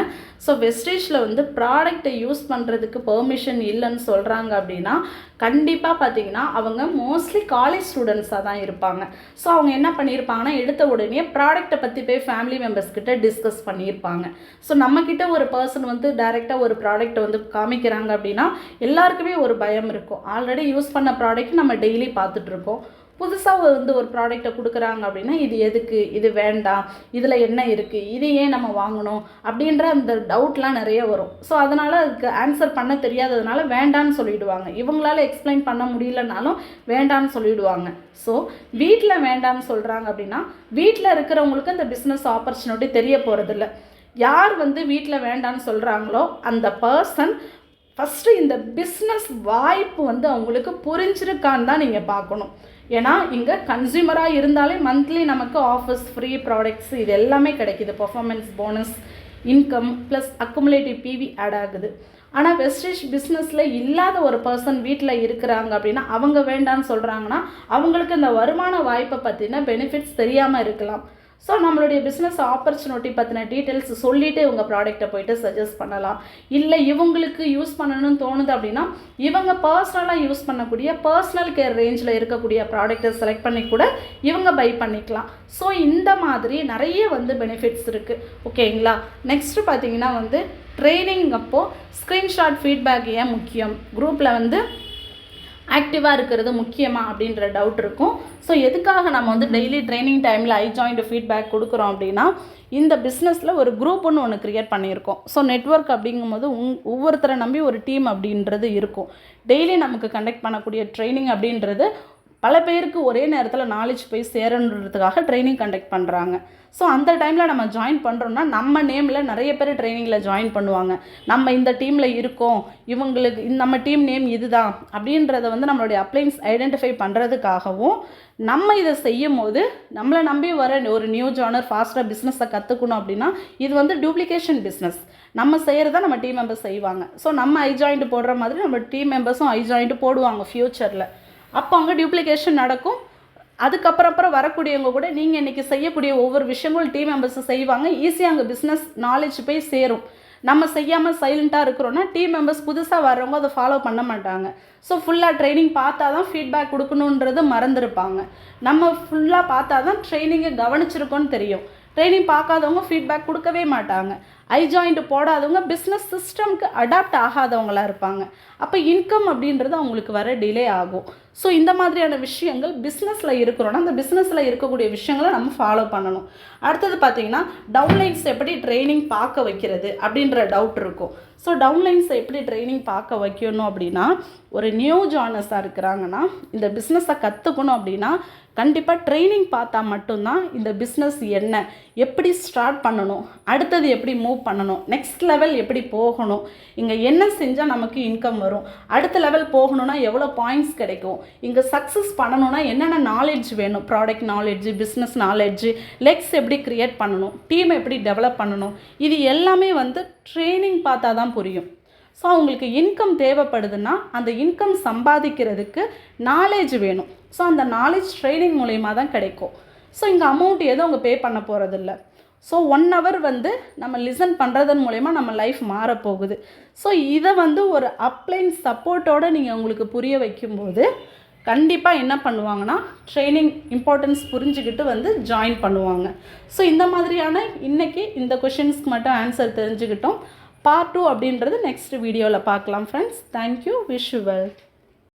ஸோ வெஸ்டேஜில் வந்து ப்ராடக்டை யூஸ் பண்ணுறதுக்கு பெர்மிஷன் இல்லைன்னு சொல்கிறாங்க அப்படின்னா கண்டிப்பாக பார்த்தீங்கன்னா அவங்க மோஸ்ட்லி காலேஜ் ஸ்டூடெண்ட்ஸாக தான் இருப்பாங்க. ஸோ அவங்க என்ன பண்ணியிருப்பாங்கன்னா எடுத்த உடனே ப்ராடக்ட்டை பற்றி போய் ஃபேமிலி மெம்பர்ஸ்கிட்ட டிஸ்கஸ் பண்ணியிருப்பாங்க. ஸோ நம்மக்கிட்ட ஒரு பர்சன் வந்து டைரெக்டாக ஒரு ப்ராடக்ட்டை வந்து காமிக்கிறாங்க அப்படின்னா எல்லாருக்குமே ஒரு பயம் இருக்கும். ஆல்ரெடி யூஸ் பண்ண ப்ராடக்ட் நம்ம டெய்லி பார்த்துட்ருக்கோம். புதுசாக ஒரு ப்ராடக்டை கொடுக்குறாங்க அப்படின்னா இது எதுக்கு, இது வேண்டாம், இதில் என்ன இருக்குது, இது ஏன் நம்ம வாங்கணும் அப்படின்ற அந்த டவுட்லாம் நிறைய வரும். ஸோ அதனால் அதுக்கு ஆன்சர் பண்ண தெரியாததுனால வேண்டான்னு சொல்லிவிடுவாங்க. இவங்களால எக்ஸ்பிளைன் பண்ண முடியலனாலும் வேண்டான்னு சொல்லிவிடுவாங்க. ஸோ வீட்டில் வேண்டான்னு சொல்கிறாங்க அப்படின்னா வீட்டில் இருக்கிறவங்களுக்கு அந்த பிஸ்னஸ் ஆப்பர்ச்சுனிட்டி தெரிய போகிறதில்ல. யார் வீட்டில் வேண்டான்னு சொல்கிறாங்களோ அந்த பர்சன் ஃபஸ்ட்டு இந்த பிஸ்னஸ் வாய்ப்பு அவங்களுக்கு புரிஞ்சிருக்கான்னு தான் நீங்கள் பார்க்கணும். ஏன்னா இங்கே கன்சியூமராக இருந்தாலே மந்த்லி நமக்கு ஆஃபர்ஸ், ஃப்ரீ ப்ராடக்ட்ஸ் இது எல்லாமே கிடைக்கிது. Performance bonus, income plus accumulative PV add ஆகுது. ஆனால் வெஸ்டேஜ் பிஸ்னஸில் இல்லாத ஒரு பர்சன் வீட்டில் இருக்கிறாங்க அப்படின்னா அவங்க வேண்டான்னு சொல்கிறாங்கன்னா அவங்களுக்கு இந்த வருமான வாய்ப்பை பற்றின பெனிஃபிட்ஸ் தெரியாமல் இருக்கலாம். ஸோ நம்மளுடைய பிஸ்னஸ் ஆப்பர்ச்சுனிட்டி பற்றின டீட்டெயில்ஸ் சொல்லிவிட்டு இவங்க ப்ராடக்ட்டை போய்ட்டு சஜஸ்ட் பண்ணலாம். இல்லை இவங்களுக்கு யூஸ் பண்ணணும்னு தோணுது அப்படின்னா இவங்க பர்சனலாக யூஸ் பண்ணக்கூடிய பர்சனல் கேர் ரேஞ்சில் இருக்கக்கூடிய ப்ராடக்ட்டை செலக்ட் பண்ணி கூட இவங்க பை பண்ணிக்கலாம். ஸோ இந்த மாதிரி நிறைய பெனிஃபிட்ஸ் இருக்குது. ஓகேங்களா. நெக்ஸ்ட்டு பார்த்தீங்கன்னா ட்ரைனிங் அப்போது ஸ்க்ரீன்ஷாட் ஃபீட்பேக் ஏன் முக்கியம், குரூப்பில் ஆக்டிவாக இருக்கிறது முக்கியமாக அப்படின்ற டவுட் இருக்கும். ஸோ எதுக்காக நம்ம டெய்லி ட்ரைனிங் டைமில் ஜாயிண்ட் ஃபீட்பேக் கொடுக்குறோம் அப்படின்னா இந்த பிஸ்னஸில் ஒரு குரூப்புன்னு ஒன்று க்ரியேட் பண்ணியிருக்கோம். ஸோ நெட்வொர்க் அப்படிங்கும்போது ஒவ்வொருத்தரை நம்பி ஒரு டீம் அப்படின்றது இருக்கும். டெய்லி நமக்கு கண்டக்ட் பண்ணக்கூடிய ட்ரைனிங் அப்படின்றது பல பேருக்கு ஒரே நேரத்தில் நாலேஜ் போய் சேரன்றதுக்காக ட்ரைனிங் கண்டக்ட் பண்ணுறாங்க. ஸோ அந்த டைமில் நம்ம ஜாயின் பண்ணுறோன்னா நம்ம நேமில் நிறைய பேர் ட்ரைனிங்கில் ஜாயின் பண்ணுவாங்க. நம்ம இந்த டீமில் இருக்கோம், இவங்களுக்கு நம்ம டீம் நேம் இதுதான் அப்படின்றத நம்மளுடைய அப்ளைன்ஸ் ஐடென்டிஃபை பண்ணுறதுக்காகவும் நம்ம இதை செய்யும் போது நம்மளை நம்பி வர ஒரு நியூ ஜானர் ஃபாஸ்ட்டாக பிஸ்னஸை கற்றுக்கணும் அப்படின்னா இது டூப்ளிகேஷன் பிஸ்னஸ். நம்ம செய்கிறத நம்ம டீம் மெம்பர்ஸ் செய்வாங்க. ஸோ நம்ம ஜாயிண்ட் போடுற மாதிரி நம்ம டீம் மெம்பர்ஸும் ஜாயிண்ட் போடுவாங்க ஃப்யூச்சரில். அப்போ அங்கே டியூப்ளிகேஷன் நடக்கும். அதுக்கப்புறம் வரக்கூடியவங்க கூட நீங்கள் இன்றைக்கி செய்யக்கூடிய ஒவ்வொரு விஷயங்களும் டீம் மெம்பர்ஸ் செய்வாங்க. ஈஸியாக அங்கே பிஸ்னஸ் நாலேஜ் போய் சேரும். நம்ம செய்யாமல் சைலண்ட்டாக இருக்கிறோன்னா டீம் மெம்பர்ஸ் புதுசாக வர்றவங்க அதை ஃபாலோ பண்ண மாட்டாங்க. ஸோ ஃபுல்லாக ட்ரைனிங் பார்த்தா தான் ஃபீட்பேக் கொடுக்கணுன்றது மறந்துருப்பாங்க. நம்ம ஃபுல்லாக பார்த்தா தான் ட்ரைனிங்கை கவனிச்சிருக்கோன்னு தெரியும். ட்ரைனிங் பார்க்காதவங்க ஃபீட்பேக் கொடுக்கவே மாட்டாங்க. ஜாயிண்ட் போடாதவங்க பிஸ்னஸ் சிஸ்டம்க்கு அடாப்ட் ஆகாதவங்களாக இருப்பாங்க. அப்போ இன்கம் அப்படின்றது அவங்களுக்கு வர டிலே ஆகும். ஸோ இந்த மாதிரியான விஷயங்கள் பிஸ்னஸில் இருக்கிறோன்னா அந்த பிஸ்னஸில் இருக்கக்கூடிய விஷயங்களை நம்ம ஃபாலோ பண்ணணும். அடுத்தது பார்த்திங்கன்னா டவுன்லைன்ஸ் எப்படி ட்ரைனிங் பார்க்க வைக்கிறது அப்படின்ற டவுட் இருக்கும். ஸோ டவுன்லைன்ஸை எப்படி ட்ரைனிங் பார்க்க வைக்கணும் அப்படின்னா ஒரு நியூ ஜானர்ஸாக இருக்கிறாங்கன்னா இந்த பிஸ்னஸை கற்றுக்கணும் அப்படின்னா கண்டிப்பாக ட்ரைனிங் பார்த்தா மட்டும்தான் இந்த பிஸ்னஸ் என்ன, எப்படி ஸ்டார்ட் பண்ணணும், அடுத்தது எப்படி மூவ் பண்ணணும், நெக்ஸ்ட் லெவல் எப்படி போகணும், இங்கே என்ன செஞ்சால் நமக்கு இன்கம் வரும், அடுத்த லெவல் போகணுன்னா எவ்வளோ பாயிண்ட்ஸ் கிடைக்கும், இங்கே சக்ஸஸ் பண்ணணுன்னா என்னென்ன நாலேஜ் வேணும், product knowledge, business knowledge, legs எப்படி க்ரியேட் பண்ணணும், டீம் எப்படி டெவலப் பண்ணணும், இது எல்லாமே ட்ரைனிங் பார்த்தா தான் புரியும். ஸோ அவங்களுக்கு இன்கம் தேவைப்படுதுன்னா அந்த இன்கம் சம்பாதிக்கிறதுக்கு நாலேஜ் வேணும். ஸோ அந்த நாலேஜ் ட்ரைனிங் மூலயமா தான் கிடைக்கும். ஸோ இங்கே அமௌண்ட் எதுவும் அவங்க பே பண்ண போகிறதில்ல. ஸோ 1 hour நம்ம லிசன் பண்ணுறதன் மூலயமா நம்ம லைஃப் மாறப்போகுது. ஸோ இதை ஒரு அப்ளைன் சப்போர்ட்டோடு நீங்கள் உங்களுக்கு புரிய வைக்கும்போது கண்டிப்பாக என்ன பண்ணுவாங்கன்னா ட்ரைனிங் இம்பார்ட்டன்ஸ் புரிஞ்சுக்கிட்டு ஜாயின் பண்ணுவாங்க. ஸோ இந்த மாதிரியான இன்றைக்கி இந்த கொஷின்ஸ்க்கு மட்டும் ஆன்சர் தெரிஞ்சுக்கிட்டோம். Part 2 அப்படின்றது நெக்ஸ்ட் வீடியோவில் பார்க்கலாம் friends. Thank you. Wish you well.